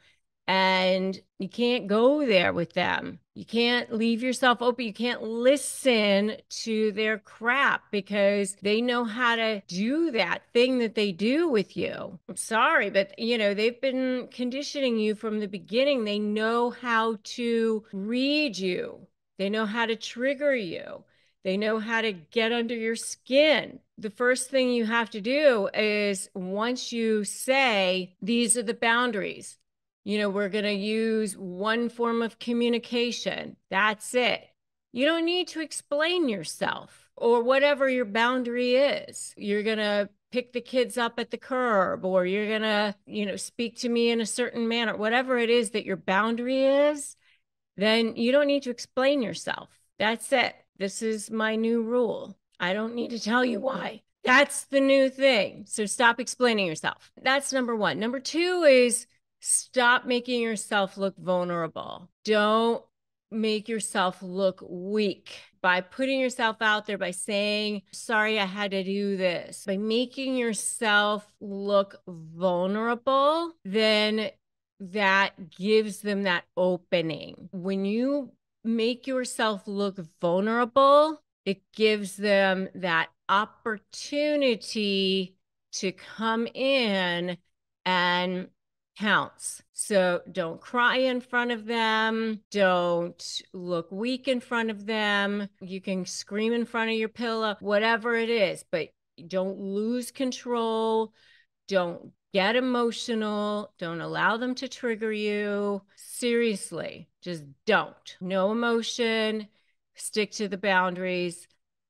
And you can't go there with them. You can't leave yourself open. You can't listen to their crap because they know how to do that thing that they do with you. I'm sorry, but you know, they've been conditioning you from the beginning. They know how to read you. They know how to trigger you. They know how to get under your skin. The first thing you have to do is once you say, these are the boundaries, you know, we're going to use one form of communication. That's it. You don't need to explain yourself or whatever your boundary is. You're going to pick the kids up at the curb, or you're going to, you know, speak to me in a certain manner, whatever it is that your boundary is, then you don't need to explain yourself. That's it. This is my new rule. I don't need to tell you why. That's the new thing. So stop explaining yourself. That's number 1. Number 2 is stop making yourself look vulnerable. Don't make yourself look weak by putting yourself out there, by saying, sorry, I had to do this. By making yourself look vulnerable, then that gives them that opening. When you make yourself look vulnerable, it gives them that opportunity to come in and counts. So don't cry in front of them. Don't look weak in front of them. You can scream in front of your pillow, whatever it is, but don't lose control. Don't get emotional. Don't allow them to trigger you. Seriously, just don't. No emotion. Stick to the boundaries.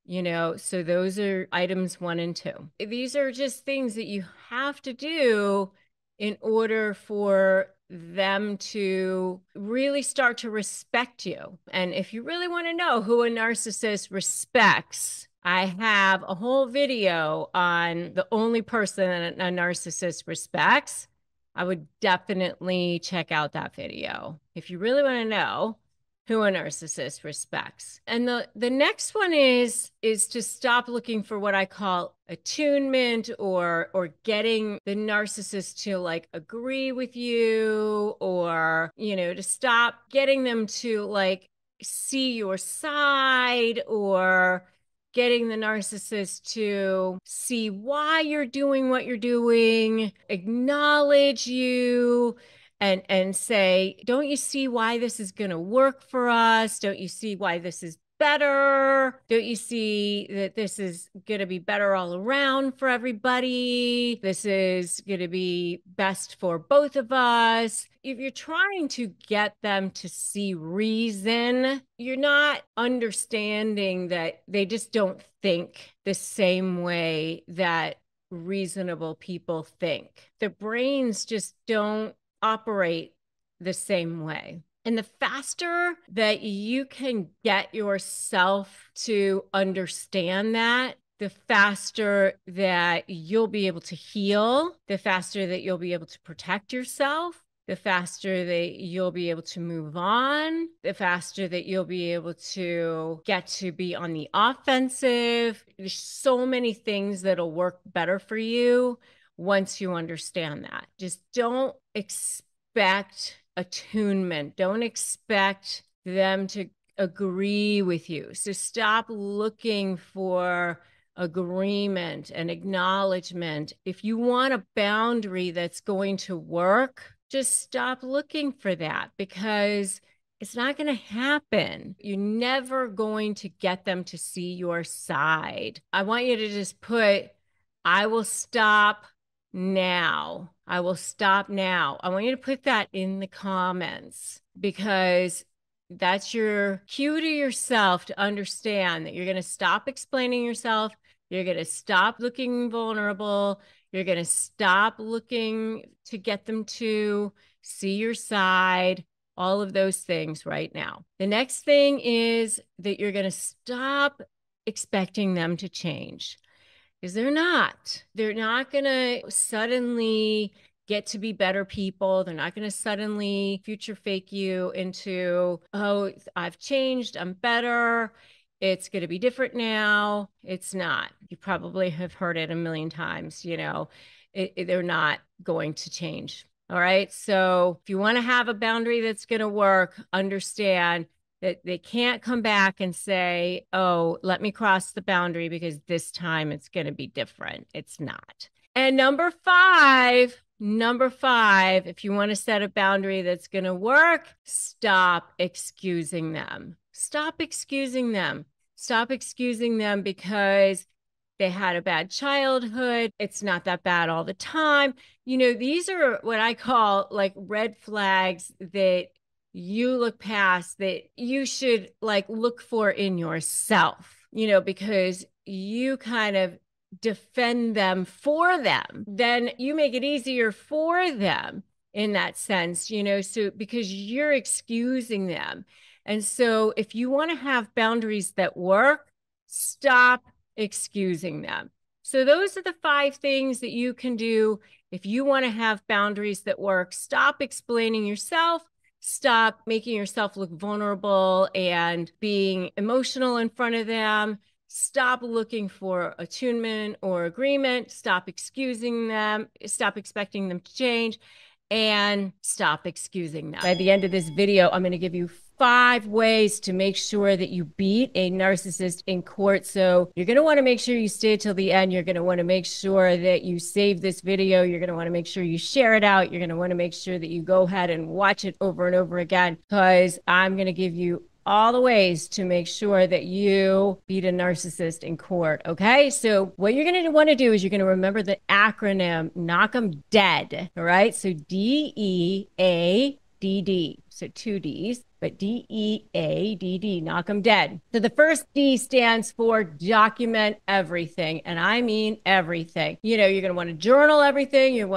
So those are items 1 and 2. These are just things that you have to do in order for them to really start to respect you. And if you really want to know who a narcissist respects, I have a whole video on the only person a narcissist respects. I would definitely check out that video if you really want to know who a narcissist respects. And the next one is to stop looking for what I call attunement or getting the narcissist to like agree with you, or, to stop getting them to like see your side, or getting the narcissist to see why you're doing what you're doing, acknowledge you, and say, don't you see why this is going to work for us? Don't you see why this is better? Don't you see that this is going to be better all around for everybody? This is going to be best for both of us. If you're trying to get them to see reason, you're not understanding that they just don't think the same way that reasonable people think. Their brains just don't operate the same way. And the faster that you can get yourself to understand that, the faster that you'll be able to heal, the faster that you'll be able to protect yourself, the faster that you'll be able to move on, the faster that you'll be able to get to be on the offensive. There's so many things that'll work better for you once you understand that. Just don't expect attunement. Don't expect them to agree with you. So stop looking for agreement and acknowledgement. If you want a boundary that's going to work, just stop looking for that, because it's not going to happen. You're never going to get them to see your side. I want you to just put, I will stop now. I will stop now. I want you to put that in the comments, because that's your cue to yourself to understand that you're going to stop explaining yourself. You're going to stop looking vulnerable. You're going to stop looking to get them to see your side, all of those things right now. The next thing is that you're going to stop expecting them to change. Because they're not. They're not going to suddenly get to be better people. They're not going to suddenly future fake you into, oh, I've changed, I'm better, it's going to be different now. It's not. You probably have heard it a million times, they're not going to change. All right. So if you want to have a boundary that's going to work, understand that they can't come back and say, oh, let me cross the boundary because this time it's going to be different. It's not. And number five, if you want to set a boundary that's going to work, stop excusing them. Stop excusing them. Stop excusing them because they had a bad childhood. It's not that bad all the time. These are what I call like red flags that you look past, that you should like look for in yourself, because you kind of defend them for them. Then you make it easier for them in that sense, so because you're excusing them. And so if you want to have boundaries that work, stop excusing them. So those are the 5 things that you can do if you want to have boundaries that work. Stop explaining yourself. Stop making yourself look vulnerable and being emotional in front of them. Stop looking for attunement or agreement. Stop excusing them. Stop expecting them to change. And stop excusing them. By the end of this video, I'm going to give you 5 ways to make sure that you beat a narcissist in court. So you're going to want to make sure you stay till the end. You're going to want to make sure that you save this video. You're going to want to make sure you share it out. You're going to want to make sure that you go ahead and watch it over and over again, because I'm going to give you all the ways to make sure that you beat a narcissist in court. Okay. So what you're going to want to do is you're going to remember the acronym, knock 'em dead. All right. So DEADD. So 2 D's, but DEADD, knock 'em dead. So the first D stands for document everything. And I mean everything. You're going to want to journal everything. You're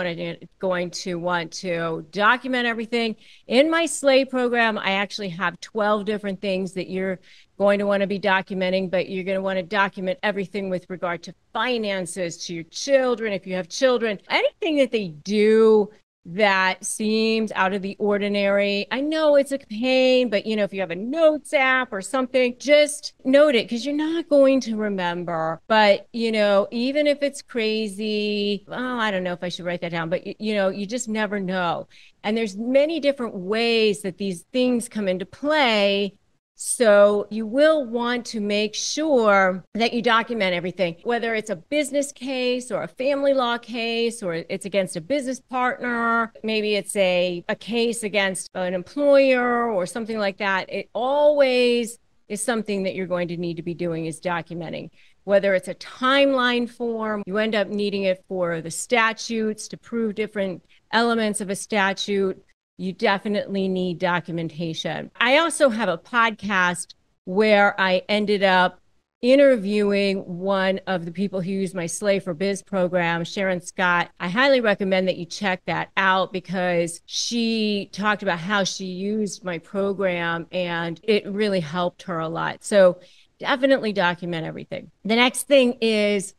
going to want to document everything. In my Slay program, I actually have 12 different things that you're going to want to be documenting, but you're going to want to document everything with regard to finances, to your children, if you have children, anything that they do that seems out of the ordinary. I know it's a pain, but if you have a notes app or something, just note it, because you're not going to remember. But even if it's crazy, I don't know if I should write that down, but you just never know. And there's many different ways that these things come into play. So you will want to make sure that you document everything, whether it's a business case or a family law case, or it's against a business partner. Maybe it's a case against an employer or something like that. It always is something that you're going to need to be doing, is documenting. Whether it's a timeline form, you end up needing it for the statutes to prove different elements of a statute. You definitely need documentation. I also have a podcast where I ended up interviewing one of the people who use my Slay for Biz program, Sharon Scott. I highly recommend that you check that out, because she talked about how she used my program and it really helped her a lot. So definitely document everything. The next thing is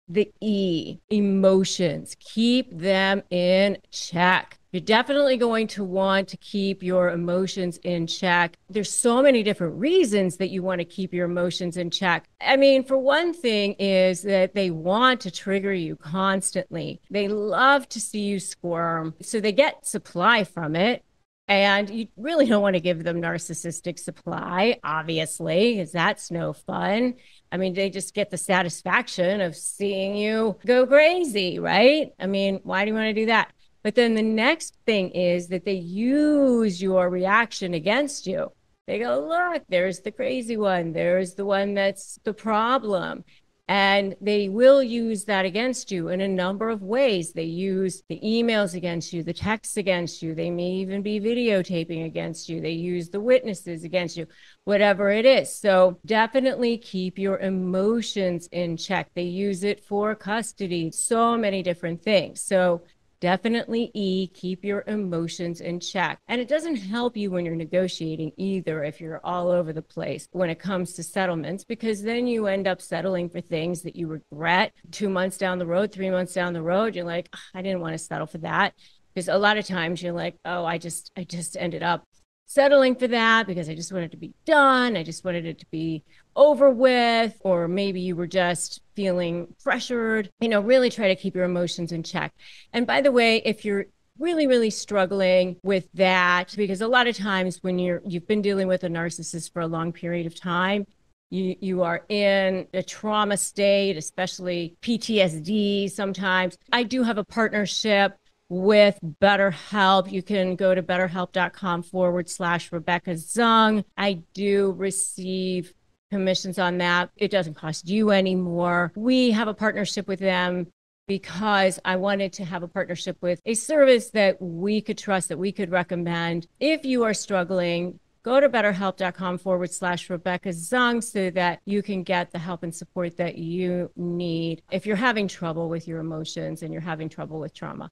the E, emotions. Keep them in check. You're definitely going to want to keep your emotions in check. There's so many different reasons that you want to keep your emotions in check. I mean, for one thing is that they want to trigger you constantly. They love to see you squirm, so they get supply from it. And you really don't want to give them narcissistic supply, obviously, because that's no fun. I mean, they just get the satisfaction of seeing you go crazy, right? I mean, why do you want to do that? But then the next thing is that they use your reaction against you. They go, look, there's the crazy one. There's the one that's the problem. And they will use that against you in a number of ways. They use the emails against you, the texts against you. They may even be videotaping against you. They use the witnesses against you, whatever it is. So definitely keep your emotions in check. They use it for custody, so many different things. So definitely E, keep your emotions in check. And it doesn't help you when you're negotiating either if you're all over the place when it comes to settlements, because then you end up settling for things that you regret 2 months down the road, 3 months down the road. You're like, I didn't want to settle for that. Because a lot of times you're like, oh, I just ended up settling for that because I just wanted it to be done. I just wanted it to be over with. Or maybe you were just feeling pressured. Really try to keep your emotions in check. And by the way, if you're really, really struggling with that, because a lot of times when you've been dealing with a narcissist for a long period of time, you are in a trauma state, especially PTSD sometimes. I do have a partnership with BetterHelp. You can go to betterhelp.com/Rebecca Zung. I do receive commissions on that. It doesn't cost you anymore. We have a partnership with them because I wanted to have a partnership with a service that we could trust, that we could recommend. If you are struggling, go to betterhelp.com/Rebecca Zung so that you can get the help and support that you need if you're having trouble with your emotions and you're having trouble with trauma.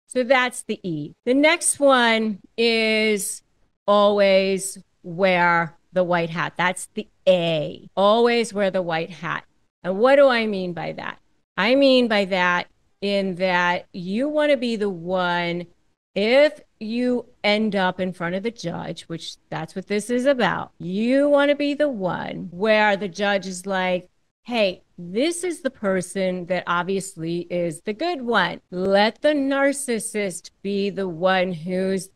So that's the E. The next one is always wear the white hat. That's the A. Always wear the white hat. And what do I mean by that? I mean by that in that you want to be the one, if you end up in front of the judge, which that's what this is about, you want to be the one where the judge is like, hey, This is the person that obviously is the good one. Let the narcissist be the one who's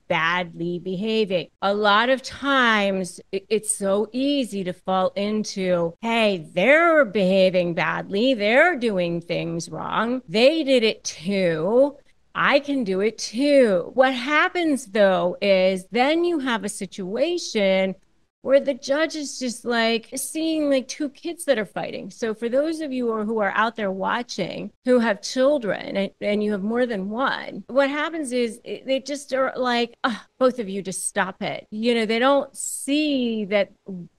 badly behaving. A lot of times it's so easy to fall into, hey, they're behaving badly. They're doing things wrong. They did it too. I can do it too. What happens though is then you have a situation where the judge is just like seeing like two kids that are fighting. So for those of you who are out there watching who have children and you have more than one, what happens is they just are like, oh, both of you just stop it. They don't see that,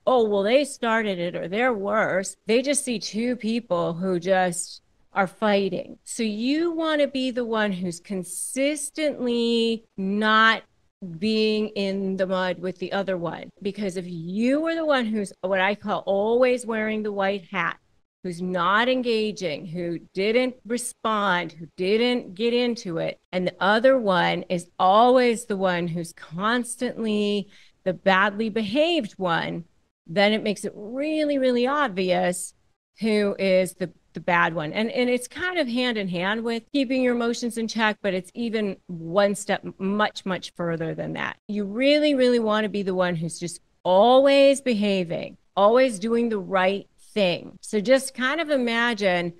oh, well, they started it or they're worse. They just see two people who just are fighting. So you want to be the one who's consistently not being in the mud with the other one. Because if you are the one who's what I call always wearing the white hat, who's not engaging, who didn't respond, who didn't get into it, and the other one is always the one who's constantly the badly behaved one, then it makes it really, really obvious who is the bad one. And it's kind of hand in hand with keeping your emotions in check, but it's even one step much, much further than that. You really, really want to be the one who's just always behaving, always doing the right thing. So just kind of imagine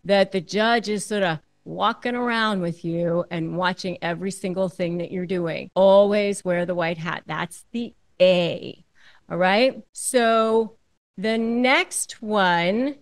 that the judge is sort of walking around with you and watching every single thing that you're doing. Always wear the white hat. That's the A. All right. So the next one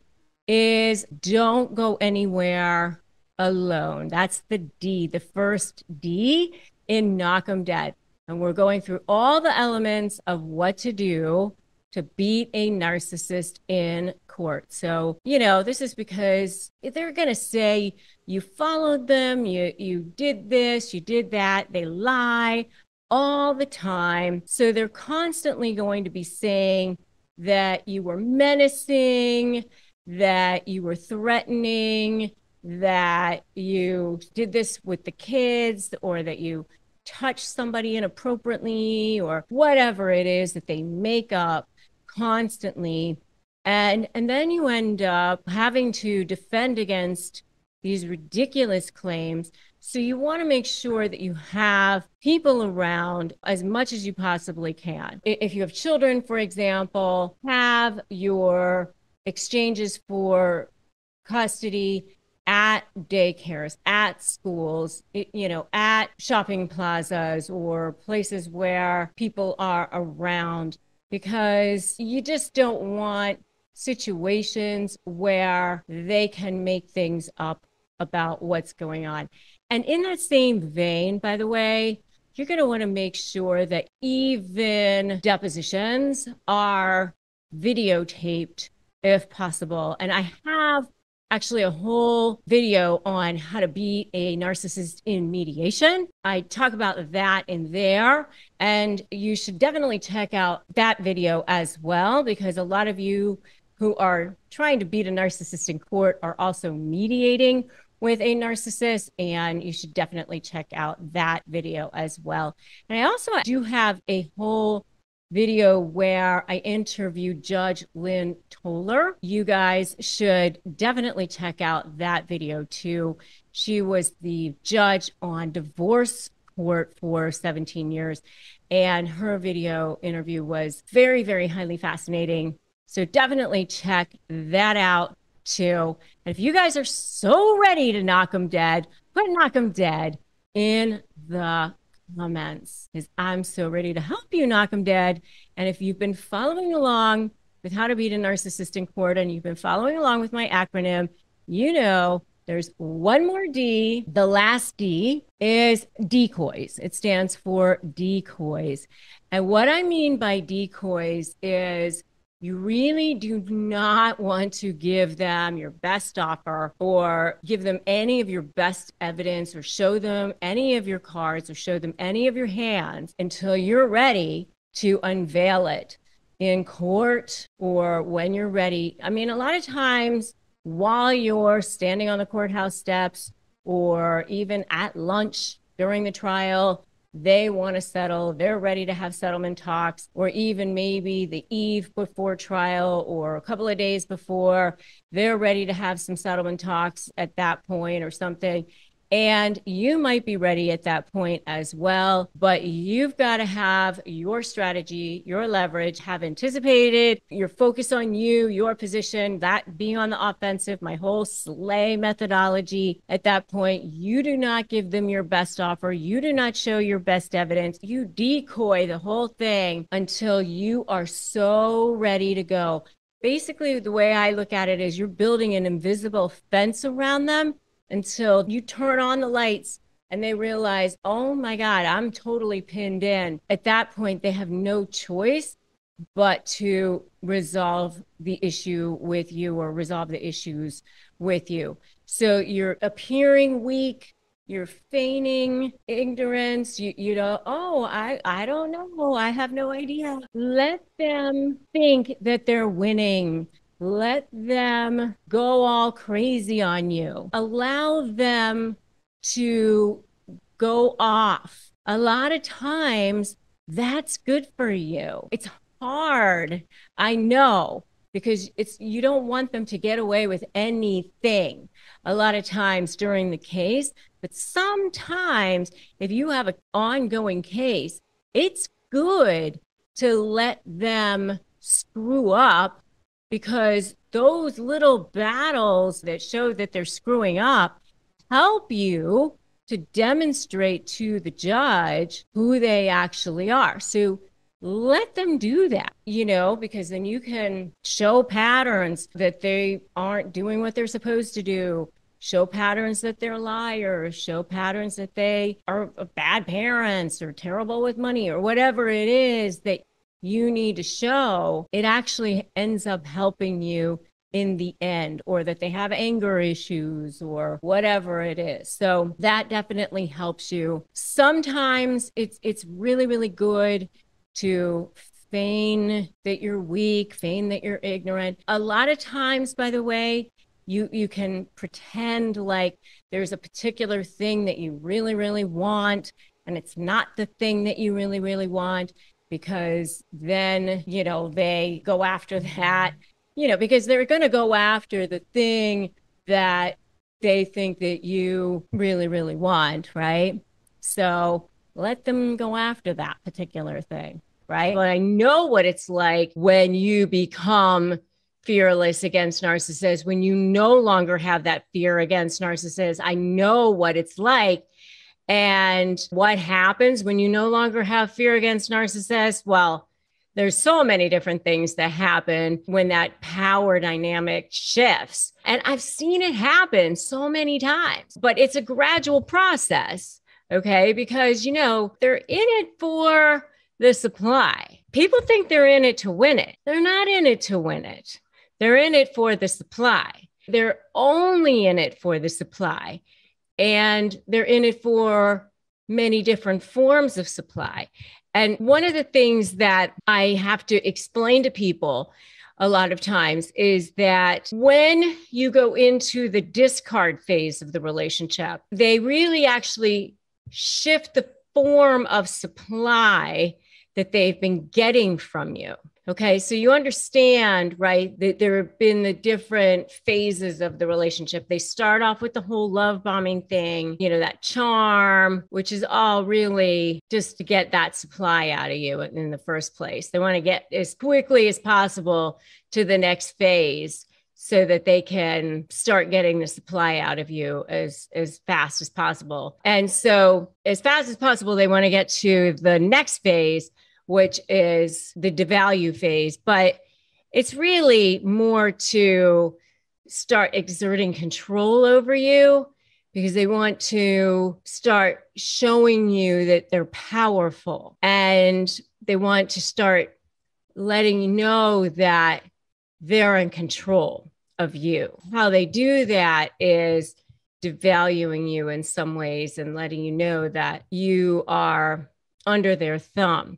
is don't go anywhere alone. That's the D, the first D in Knock 'em Dead. And we're going through all the elements of what to do to beat a narcissist in court. So, this is because they're going to say you followed them, you did this, you did that. They lie all the time. So they're constantly going to be saying that you were menacing, that you were threatening, that you did this with the kids, or that you touched somebody inappropriately, or whatever it is that they make up constantly. And then you end up having to defend against these ridiculous claims. So you want to make sure that you have people around as much as you possibly can. If you have children, for example, have your exchanges for custody at daycares, at schools, at shopping plazas or places where people are around, because you just don't want situations where they can make things up about what's going on. And in that same vein, by the way, you're going to want to make sure that even depositions are videotaped if possible. And I have actually a whole video on how to beat a narcissist in mediation. I talk about that in there, and you should definitely check out that video as well, because a lot of you who are trying to beat a narcissist in court are also mediating with a narcissist, and you should definitely check out that video as well. And I also do have a whole video where I interviewed Judge Lynn Toller. You guys should definitely check out that video too. She was the judge on divorce court for 17 years, and her video interview was very, very highly fascinating. So definitely check that out too. And if you guys are so ready to knock them dead, put knock them dead in the comments, because I'm so ready to help you knock them dead. And if you've been following along with how to beat a narcissist in court, and you've been following along with my acronym, there's one more D. The last D is decoys. It stands for decoys. And what I mean by decoys is you really do not want to give them your best offer or give them any of your best evidence or show them any of your cards or show them any of your hands until you're ready to unveil it in court or when you're ready. I mean, a lot of times while you're standing on the courthouse steps or even at lunch during the trial, they want to settle, they're ready to have settlement talks, or even maybe the eve before trial or a couple of days before, they're ready to have some settlement talks at that point or something. And you might be ready at that point as well, but you've got to have your strategy, your leverage, have anticipated, your focus on you, your position, that being on the offensive, my whole slay methodology. At that point, you do not give them your best offer. You do not show your best evidence. You decoy the whole thing until you are so ready to go. Basically, the way I look at it is you're building an invisible fence around them until you turn on the lights and they realize, oh my God, I'm totally pinned in. At that point, they have no choice but to resolve the issue with you or resolve the issues with you. So you're appearing weak, you're feigning ignorance, you know, oh, I don't know, I have no idea. Let them think that they're winning. Let them go all crazy on you. Allow them to go off. A lot of times that's good for you. It's hard, I know, because you don't want them to get away with anything a lot of times during the case. But sometimes if you have an ongoing case, it's good to let them screw up, because those little battles that show that they're screwing up help you to demonstrate to the judge who they actually are. So let them do that, you know, because then you can show patterns that they aren't doing what they're supposed to do, show patterns that they're liars, show patterns that they are bad parents or terrible with money or whatever it is that you need to show. It actually ends up helping you in the end, or that they have anger issues or whatever it is. So that definitely helps you. Sometimes it's really, really good to feign that you're weak, feign that you're ignorant. A lot of times, by the way, you can pretend like there's a particular thing that you really, really want, and it's not the thing that you really, really want, because then, you know, they go after that, you know, because they're going to go after the thing that they think that you really, really want, right? So let them go after that particular thing, right? But I know what it's like when you become fearless against narcissists, when you no longer have that fear against narcissists. I know what it's like. And what happens when you no longer have fear against narcissists? Well, there's so many different things that happen when that power dynamic shifts. And I've seen it happen so many times, but it's a gradual process, okay? Because, you know, they're in it for the supply. People think they're in it to win it. They're not in it to win it. They're in it for the supply. They're only in it for the supply. And they're in it for many different forms of supply. And one of the things that I have to explain to people a lot of times is that when you go into the discard phase of the relationship, they really actually shift the form of supply that they've been getting from you. Okay, so you understand, right, that there have been the different phases of the relationship. They start off with the whole love bombing thing, you know, that charm, which is all really just to get that supply out of you in the first place. They want to get as quickly as possible to the next phase so that they can start getting the supply out of you as fast as possible. And so as fast as possible, they want to get to the next phase, which is the devalue phase. But it's really more to start exerting control over you, because they want to start showing you that they're powerful, and they want to start letting you know that they're in control of you. How they do that is devaluing you in some ways and letting you know that you are under their thumb.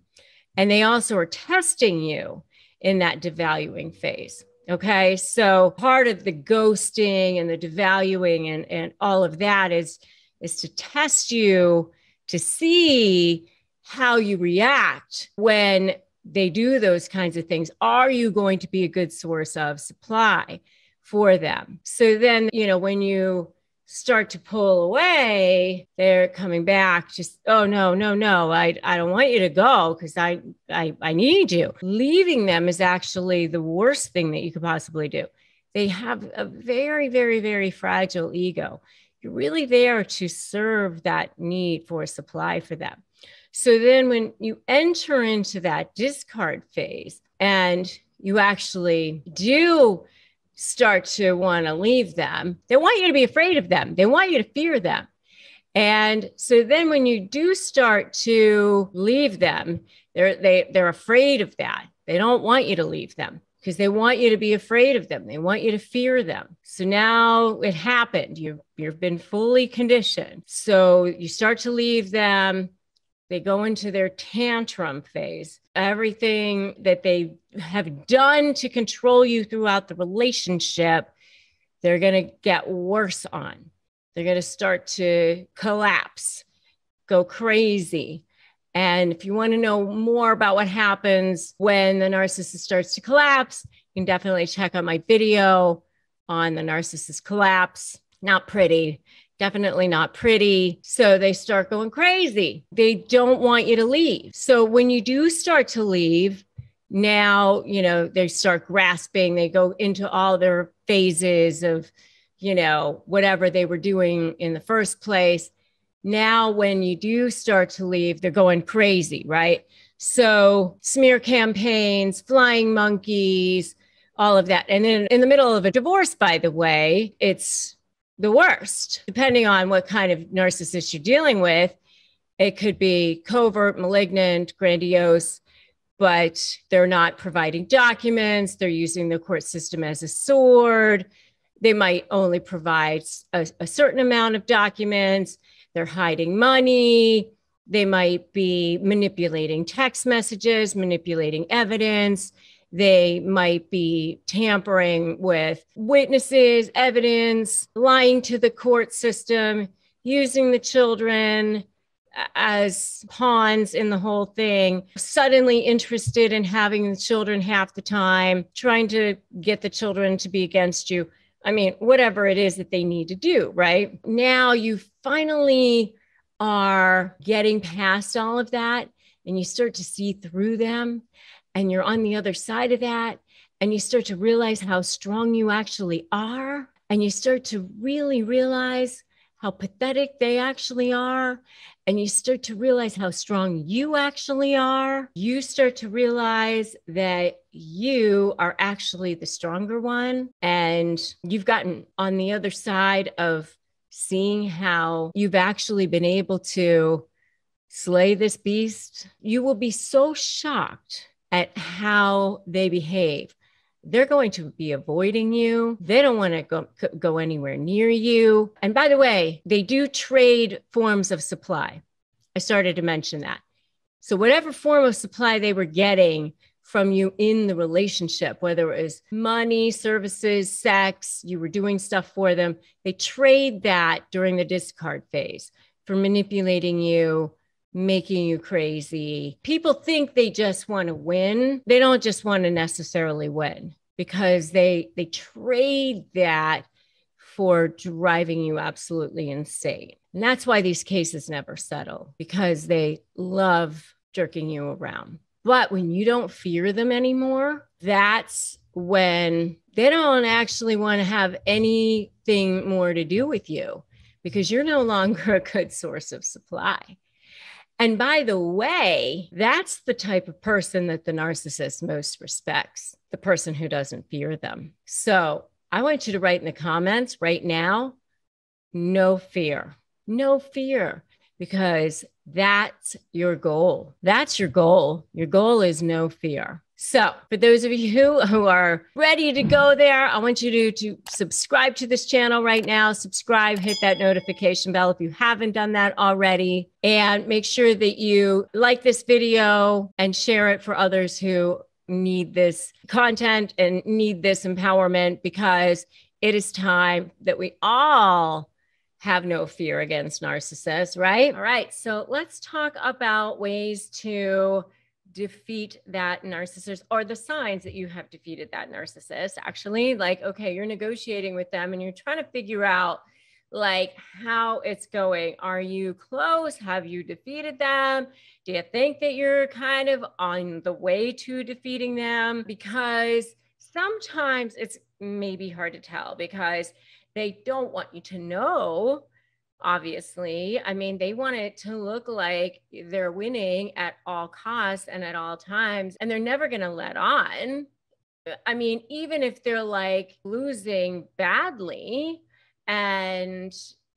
And they also are testing you in that devaluing phase. Okay. So part of the ghosting and the devaluing and all of that is to test you to see how you react when they do those kinds of things. Are you going to be a good source of supply for them? So then, when you start to pull away, they're coming back just, oh, no, I don't want you to go because I need you. Leaving them is actually the worst thing that you could possibly do. They have a very, very, very fragile ego. You're really there to serve that need for supply for them. So then when you enter into that discard phase and you actually do start to want to leave them, they want you to be afraid of them. They want you to fear them. And so then when you do start to leave them, they're afraid of that. They don't want you to leave them because they want you to be afraid of them. They want you to fear them. So now it happened. You've been fully conditioned. So you start to leave them. They go into their tantrum phase. Everything that they have done to control you throughout the relationship, they're going to get worse on. They're going to start to collapse, go crazy. And if you want to know more about what happens when the narcissist starts to collapse, you can definitely check out my video on the narcissist collapse. Not pretty. Definitely not pretty. So they start going crazy. They don't want you to leave. So when you do start to leave, now, they start grasping. They go into all their phases of, whatever they were doing in the first place. Now, when you do start to leave, they're going crazy, right? So smear campaigns, flying monkeys, all of that. And then in the middle of a divorce, by the way, it's the worst, depending on what kind of narcissist you're dealing with. It could be covert, malignant, grandiose, but they're not providing documents. They're using the court system as a sword. They might only provide a certain amount of documents. They're hiding money. They might be manipulating text messages, manipulating evidence. They might be tampering with witnesses, evidence, lying to the court system, using the children as pawns in the whole thing, suddenly interested in having the children half the time, trying to get the children to be against you. I mean, whatever it is that they need to do, right? Now you finally are getting past all of that and you start to see through them. And you're on the other side of that, and you start to realize how strong you actually are. And you start to really realize how pathetic they actually are. And you start to realize how strong you actually are. You start to realize that you are actually the stronger one. And you've gotten on the other side of seeing how you've actually been able to slay this beast. You will be so shocked at how they behave. They're going to be avoiding you. They don't want to go anywhere near you. And by the way, they do trade forms of supply. I started to mention that. So whatever form of supply they were getting from you in the relationship, whether it was money, services, sex, you were doing stuff for them, they trade that during the discard phase for manipulating you, making you crazy. People think they just want to win. They don't just want to necessarily win because they trade that for driving you absolutely insane. And that's why these cases never settle, because they love jerking you around. But when you don't fear them anymore, that's when they don't actually want to have anything more to do with you because you're no longer a good source of supply. And by the way, that's the type of person that the narcissist most respects, the person who doesn't fear them. So I want you to write in the comments right now, no fear, because that's your goal. That's your goal. Your goal is no fear. So for those of you who are ready to go there, I want you to subscribe to this channel right now. Subscribe, hit that notification bell if you haven't done that already. And make sure that you like this video and share it for others who need this content and need this empowerment, because it is time that we all have no fear against narcissists, right? All right. So let's talk about ways to defeat that narcissist, or the signs that you have defeated that narcissist. Actually, like, okay, you're negotiating with them and you're trying to figure out like how it's going. Are you close? Have you defeated them? Do you think that you're kind of on the way to defeating them? Because sometimes it's maybe hard to tell because they don't want you to know, obviously. I mean, they want it to look like they're winning at all costs and at all times, and they're never going to let on. I mean, even if they're like losing badly and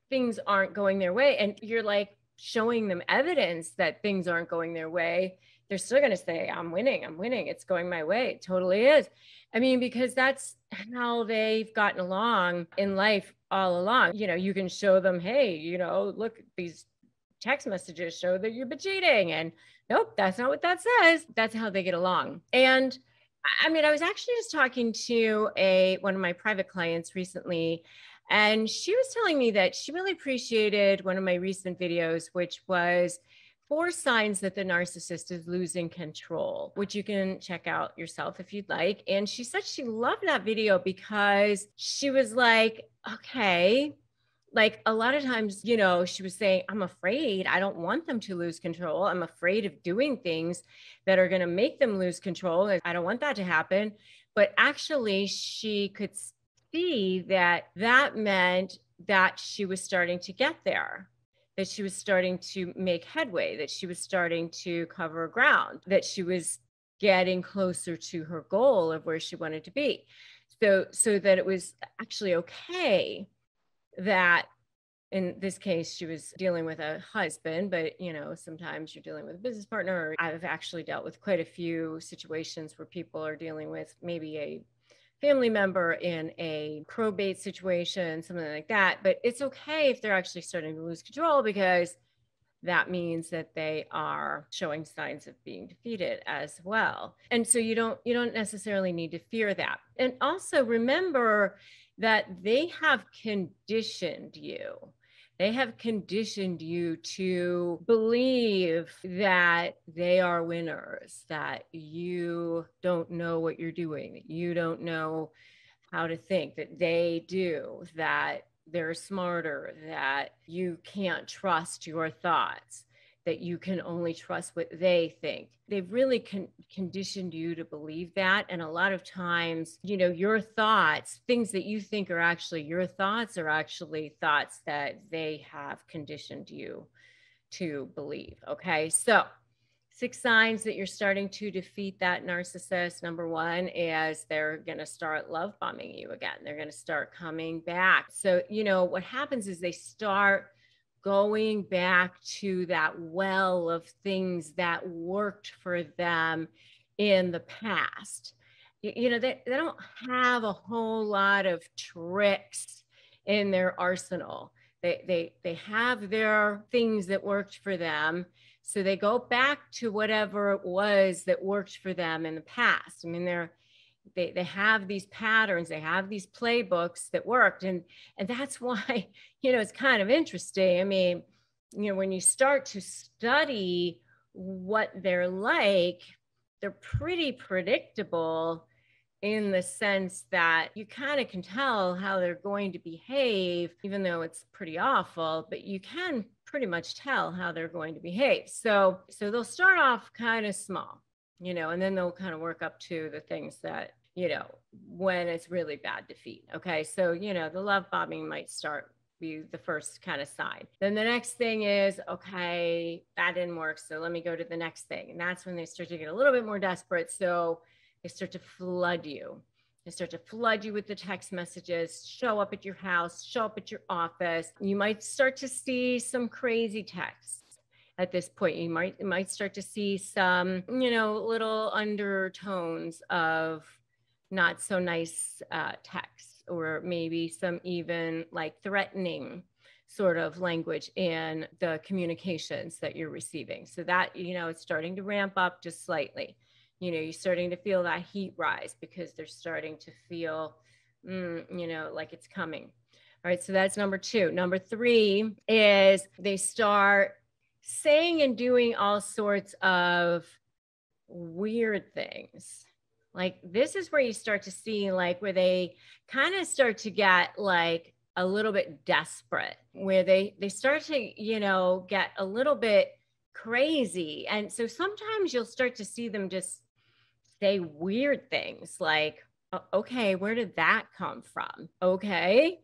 things aren't going their way, and you're like showing them evidence that things aren't going their way, they're still going to say, I'm winning, it's going my way. It totally is. I mean, because that's how they've gotten along in life all along. You know, you can show them, hey, you know, look, these text messages show that you've been cheating. And nope, that's not what that says. That's how they get along. And I mean, I was actually just talking to one of my private clients recently, and she was telling me that she really appreciated one of my recent videos, which was 4 signs that the narcissist is losing control, which you can check out yourself if you'd like. And she said she loved that video because she was like, okay, like a lot of times, you know, she was saying, I'm afraid, I don't want them to lose control. I'm afraid of doing things that are going to make them lose control. I don't want that to happen. But actually, she could see that that meant that she was starting to get there, that she was starting to make headway, that she was starting to cover ground, that she was getting closer to her goal of where she wanted to be. So that it was actually okay that in this case, she was dealing with a husband, but you know, sometimes you're dealing with a business partner. I've actually dealt with quite a few situations where people are dealing with maybe a family member in a probate situation, something like that. But it's okay if they're actually starting to lose control, because that means that they are showing signs of being defeated as well. And so you don't necessarily need to fear that. And also remember that they have conditioned you. They have conditioned you to believe that they are winners, that you don't know what you're doing, that you don't know how to think, that they do, that they're smarter, that you can't trust your thoughts, that you can only trust what they think. They've really conditioned you to believe that. And a lot of times, you know, your thoughts, things that you think are actually your thoughts, are actually thoughts that they have conditioned you to believe. Okay. So 6 signs that you're starting to defeat that narcissist. Number 1 is they're going to start love bombing you again. They're going to start coming back. So, you know, what happens is they start going back to that well of things that worked for them in the past. You know, they don't have a whole lot of tricks in their arsenal. They have their things that worked for them. So they go back to whatever it was that worked for them in the past. I mean, they have these patterns, they have these playbooks that worked. And that's why, you know, it's kind of interesting. I mean, you know, when you start to study what they're like, they're pretty predictable in the sense that you kind of can tell how they're going to behave, even though it's pretty awful, but you can pretty much tell how they're going to behave. So they'll start off kind of small, you know, and then they'll kind of work up to the things that, you know, when it's really bad defeat. Okay. So, you know, the love bombing might be the first kind of sign. Then the next thing is, okay, that didn't work, so let me go to the next thing. And that's when they start to get a little bit more desperate. So they start to flood you. They start to flood you with the text messages, show up at your house, show up at your office. You might start to see some crazy texts at this point. You might start to see some, you know, little undertones of not so nice texts, or maybe some even like threatening sort of language in the communications that you're receiving. So that, you know, it's starting to ramp up just slightly. You know, you're starting to feel that heat rise because they're starting to feel, you know, like it's coming. All right. So that's number 2. Number 3 is they start saying and doing all sorts of weird things. Like this is where you start to see like where they kind of start to get like a little bit desperate, where they start to, you know, get a little bit crazy. And so sometimes you'll start to see them just say weird things like, okay, where did that come from? Okay.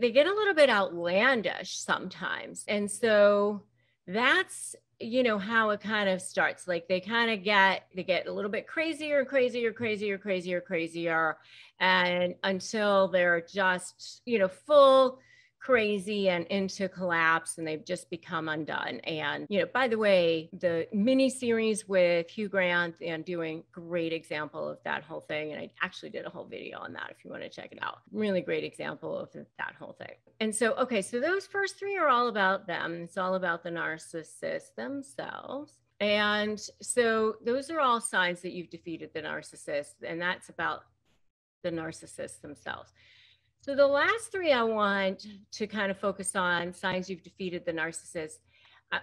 They get a little bit outlandish sometimes. And so that's, you know, how it kind of starts. Like they get a little bit crazier, crazier. And until they're just, you know, full crazy and into collapse, and they've just become undone. And, you know, by the way, the mini series with Hugh Grant and doing great example of that whole thing. And I actually did a whole video on that if you want to check it out. Really great example of that whole thing. And so, okay, so those first 3 are all about them. It's all about the narcissist themselves. And so those are all signs that you've defeated the narcissist, and that's about the narcissists themselves. So the last 3 I want to kind of focus on signs you've defeated the narcissist.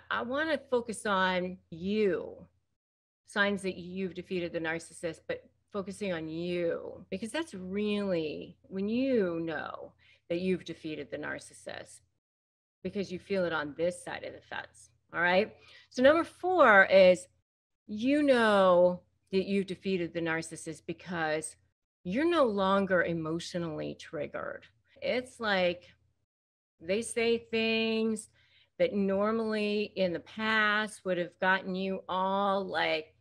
I want to focus on you, signs that you've defeated the narcissist, but focusing on you, because that's really when you know that you've defeated the narcissist, because you feel it on this side of the fence. All right. So number 4 is, you know that you've defeated the narcissist because you're no longer emotionally triggered. It's like they say things that normally in the past would have gotten you all like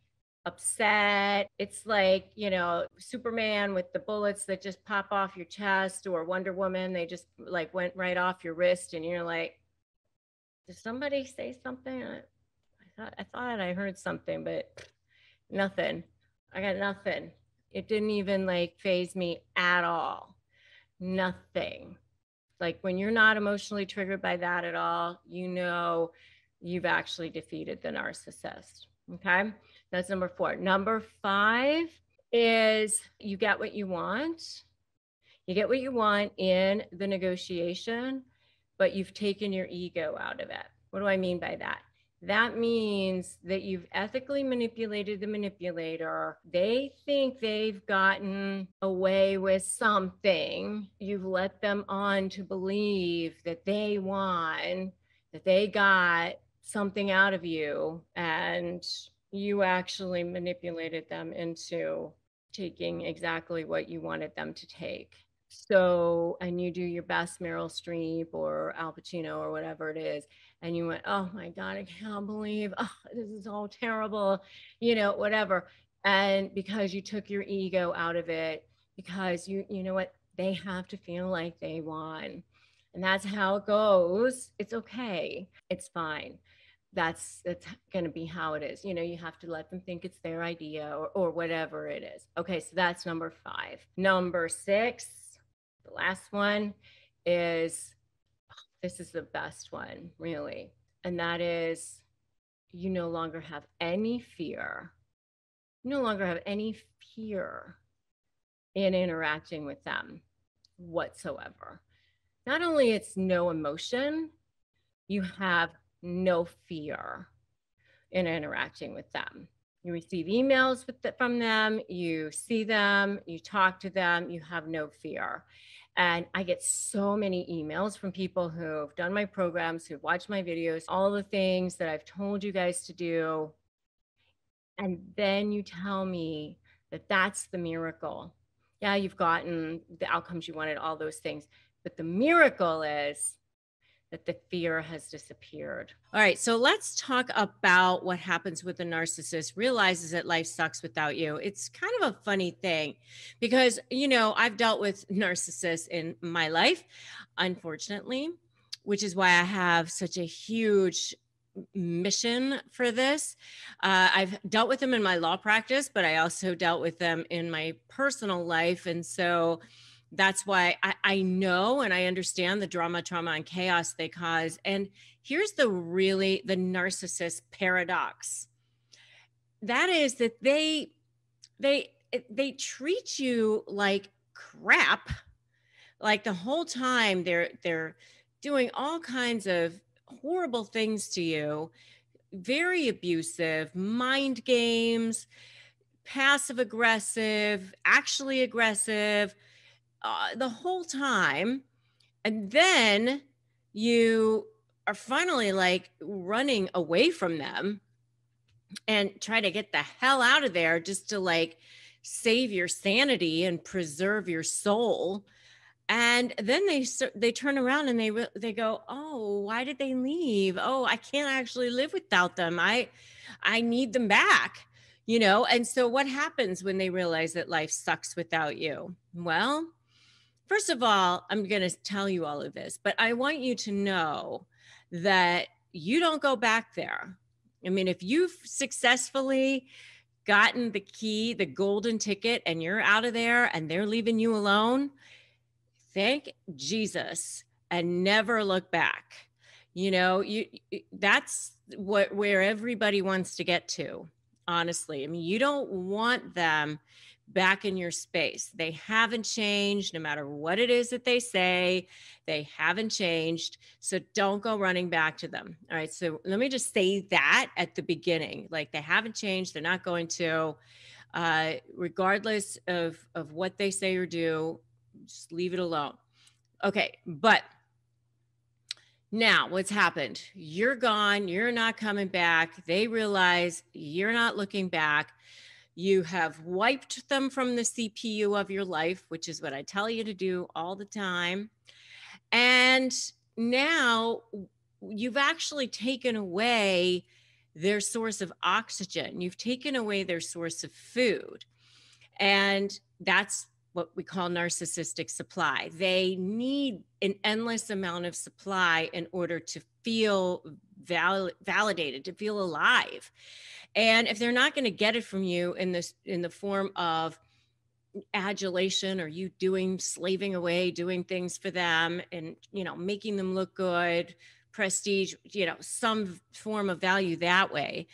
upset. It's like, you know, Superman with the bullets that just pop off your chest, or Wonder Woman, they just like went right off your wrist, and you're like, did somebody say something? I thought I heard something, but nothing. I got nothing. It didn't even like faze me at all. Nothing. Like when you're not emotionally triggered by that at all, you know you've actually defeated the narcissist. Okay. That's number 4. Number 5 is you get what you want. You get what you want in the negotiation, but you've taken your ego out of it. What do I mean by that? That means that you've ethically manipulated the manipulator. They think they've gotten away with something. You've let them on to believe that they won, that they got something out of you, and you actually manipulated them into taking exactly what you wanted them to take. So, and you do your best Meryl Streep or Al Pacino or whatever it is, and you went, oh my God, I can't believe, oh, this is all terrible, you know, whatever. And because you took your ego out of it, because you know what, they have to feel like they won. And that's how it goes. It's okay. It's fine. That's going to be how it is. You know, you have to let them think it's their idea, or whatever it is. Okay. So that's number 5. Number 6, the last one is, this is the best one, really. And that is, you no longer have any fear. You no longer have any fear in interacting with them whatsoever. Not only it's no emotion, you have no fear in interacting with them. You receive emails from them, you see them, you talk to them, you have no fear. And I get so many emails from people who've done my programs, who've watched my videos, all the things that I've told you guys to do. And then you tell me that that's the miracle. Yeah, you've gotten the outcomes you wanted, all those things. But the miracle is that the fear has disappeared. All right, so let's talk about what happens with the narcissist realizes that life sucks without you. It's kind of a funny thing because, you know, I've dealt with narcissists in my life, unfortunately, which is why I have such a huge mission for this. I've dealt with them in my law practice, but I also dealt with them in my personal life. And so that's why I know and I understand the drama, trauma, and chaos they cause. And here's the narcissist paradox. That is that they treat you like crap, Like the whole time they're doing all kinds of horrible things to you, very abusive, mind games, passive aggressive, actually aggressive, the whole time. And then you are finally like running away from them and try to get the hell out of there just to like save your sanity and preserve your soul. And then they turn around and they go, oh, why did they leave? Oh, I can't actually live without them. I need them back, you know. And so what happens when they realize that life sucks without you? Well, first of all, I'm going to tell you all of this, but I want you to know that you don't go back there. I mean, if you've successfully gotten the key, the golden ticket, and you're out of there and they're leaving you alone, thank Jesus and never look back. You know, that's where everybody wants to get to, honestly. I mean, you don't want them back in your space. They haven't changed, no matter what it is that they say, they haven't changed. So don't go running back to them. All right. So let me just say that at the beginning, like they haven't changed. They're not going to, regardless of what they say or do, just leave it alone. Okay. But now what's happened? You're gone. You're not coming back. They realize you're not looking back. You have wiped them from the CPU of your life, which is what I tell you to do all the time. And now you've actually taken away their source of oxygen. You've taken away their source of food. And that's what we call narcissistic supply. They need an endless amount of supply in order to feel validated, to feel alive. And if they're not going to get it from you in the form of adulation or you slaving away, doing things for them and, you know, making them look good, prestige, you know, some form of value that way,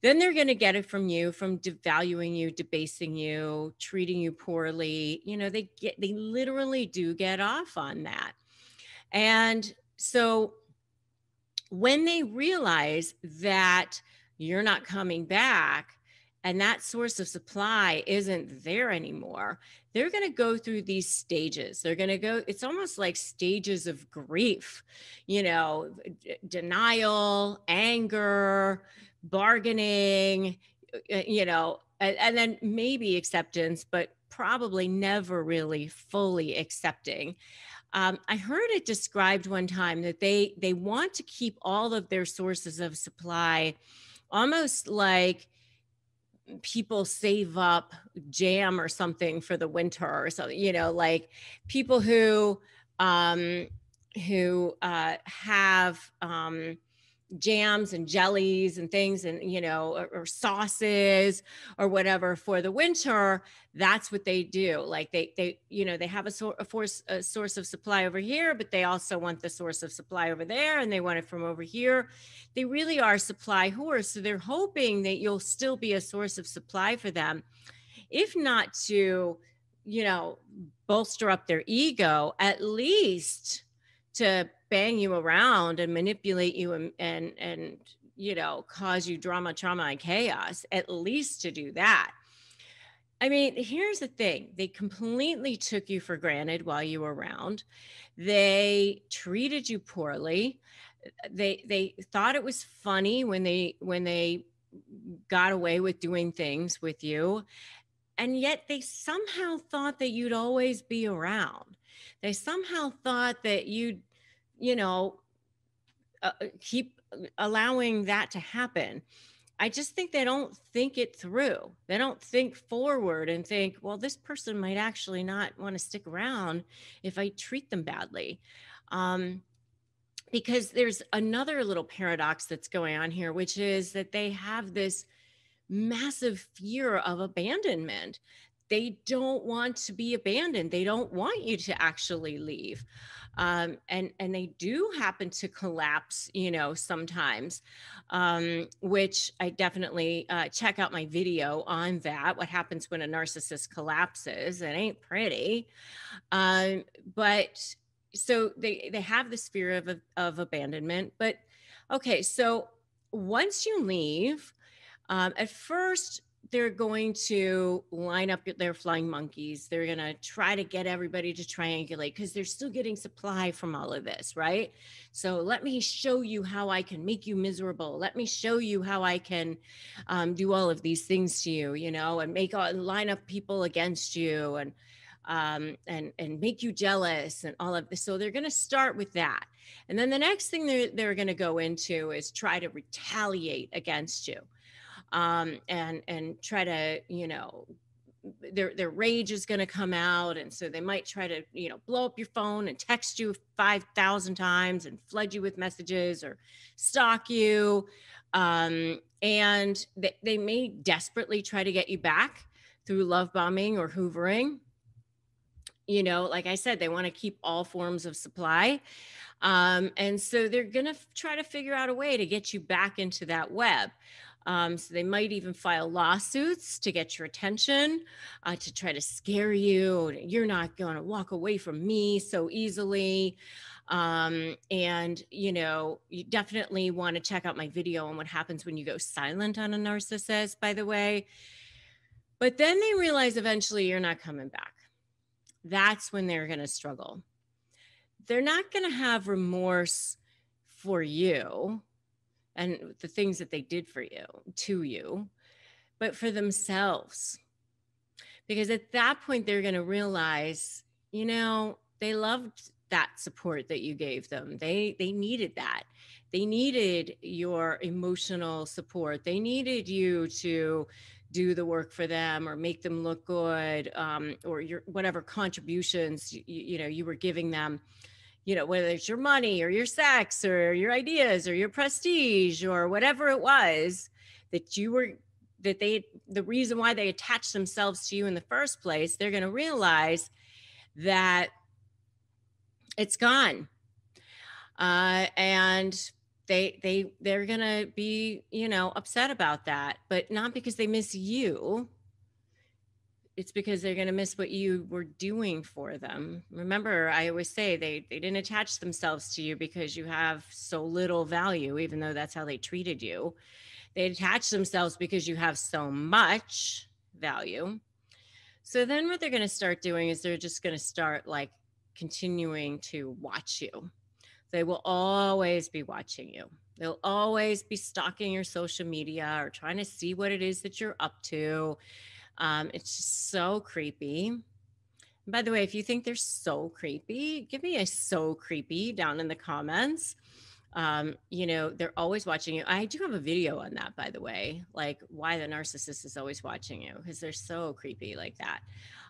then they're going to get it from you, from devaluing you, debasing you, treating you poorly. You know, they literally do get off on that. And so when they realize that you're not coming back and that source of supply isn't there anymore, they're going to go through these stages. They're going to go, it's almost like stages of grief, you know, denial, anger, bargaining, you know, and then maybe acceptance, but probably never really fully accepting. I heard it described one time that they want to keep all of their sources of supply almost like people save up jam or something for the winter or something, you know, like people who have jams and jellies and things and, you know, or sauces or whatever for the winter. That's what they do. Like they you know, they have a source of supply over here, but they also want the source of supply over there and they want it from over here. They really are supply whores. So they're hoping that you'll still be a source of supply for them, if not to, you know, bolster up their ego, at least to bang you around and manipulate you and you know, cause you drama, trauma, and chaos, at least to do that. I mean, here's the thing. They completely took you for granted while you were around. They treated you poorly. They thought it was funny when they got away with doing things with you. And yet they somehow thought that you'd always be around. They somehow thought that you'd, you know, keep allowing that to happen. I just think they don't think it through. They don't think forward and think, well, this person might actually not want to stick around if I treat them badly. Because there's another little paradox that's going on here, which is that they have this massive fear of abandonment. they don't want to be abandoned. They don't want you to actually leave. And they do happen to collapse, sometimes, which I definitely check out my video on that. What happens when a narcissist collapses? It ain't pretty. Um, but so they have this fear of abandonment. But okay, so once you leave, at first, they're going to line up their flying monkeys. They're going to try to get everybody to triangulate because they're still getting supply from all of this, right? So let me show you how I can make you miserable. Let me show you how I can do all of these things to you, and line up people against you and make you jealous and all of this. So they're going to start with that. And then the next thing they're going to go into is try to retaliate against you. And try to, their rage is going to come out. And so they might try to, blow up your phone and text you 5,000 times and flood you with messages or stalk you. And they may desperately try to get you back through love bombing or hoovering. Like I said, they want to keep all forms of supply. And so they're going to try to figure out a way to get you back into that web. So they might even file lawsuits to get your attention, to try to scare you. You're not going to walk away from me so easily. And, you definitely want to check out my video on what happens when you go silent on a narcissist, by the way. But then they realize eventually you're not coming back. That's when they're going to struggle. They're not going to have remorse for you and the things that they did to you, but for themselves. Because at that point, they're going to realize, they loved that support that you gave them. They needed that. They needed your emotional support. They needed you to do the work for them or make them look good, or your whatever contributions, you were giving them. Whether it's your money or your sex or your ideas or your prestige or whatever it was the reason why they attached themselves to you in the first place, they're going to realize that it's gone. And they're going to be, upset about that, but not because they miss you. It's because they're going to miss what you were doing for them. Remember, I always say they didn't attach themselves to you because you have so little value, even though that's how they treated you. They attach themselves because you have so much value. So then what they're going to start doing is they're just going to start continuing to watch you. They will always be watching you. They'll always be stalking your social media or trying to see what it is that you're up to. It's just so creepy. By the way, if you think they're so creepy, give me a so creepy down in the comments. They're always watching you. I do have a video on that, by the way, like why the narcissist is always watching you, because they're so creepy like that.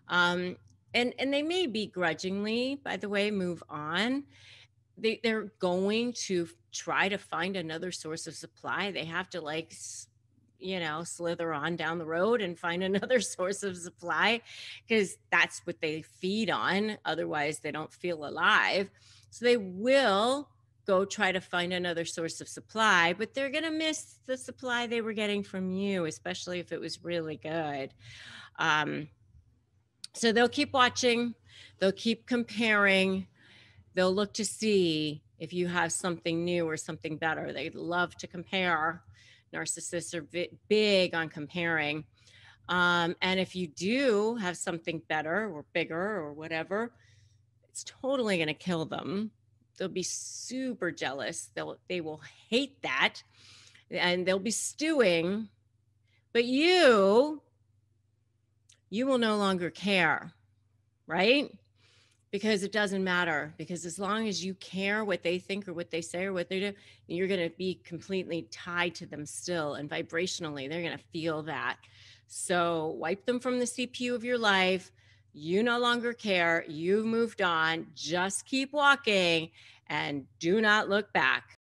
And they may begrudgingly, by the way, move on. They're going to try to find another source of supply. They have to slither on down the road and find another source of supply, because that's what they feed on. Otherwise, they don't feel alive. So they will go try to find another source of supply, but they're going to miss the supply they were getting from you, especially if it was really good. So they'll keep watching. They'll keep comparing. They'll look to see if you have something new or something better. They love to compare. Narcissists are big on comparing. And if you do have something better or bigger or whatever, it's totally going to kill them. They'll be super jealous. They will hate that, and they'll be stewing. But you will no longer care, right? Because it doesn't matter. Because as long as you care what they think or what they say or what they do, you're going to be completely tied to them still. And vibrationally, they're going to feel that. So wipe them from the CPU of your life. You no longer care. You've moved on. Just keep walking and do not look back.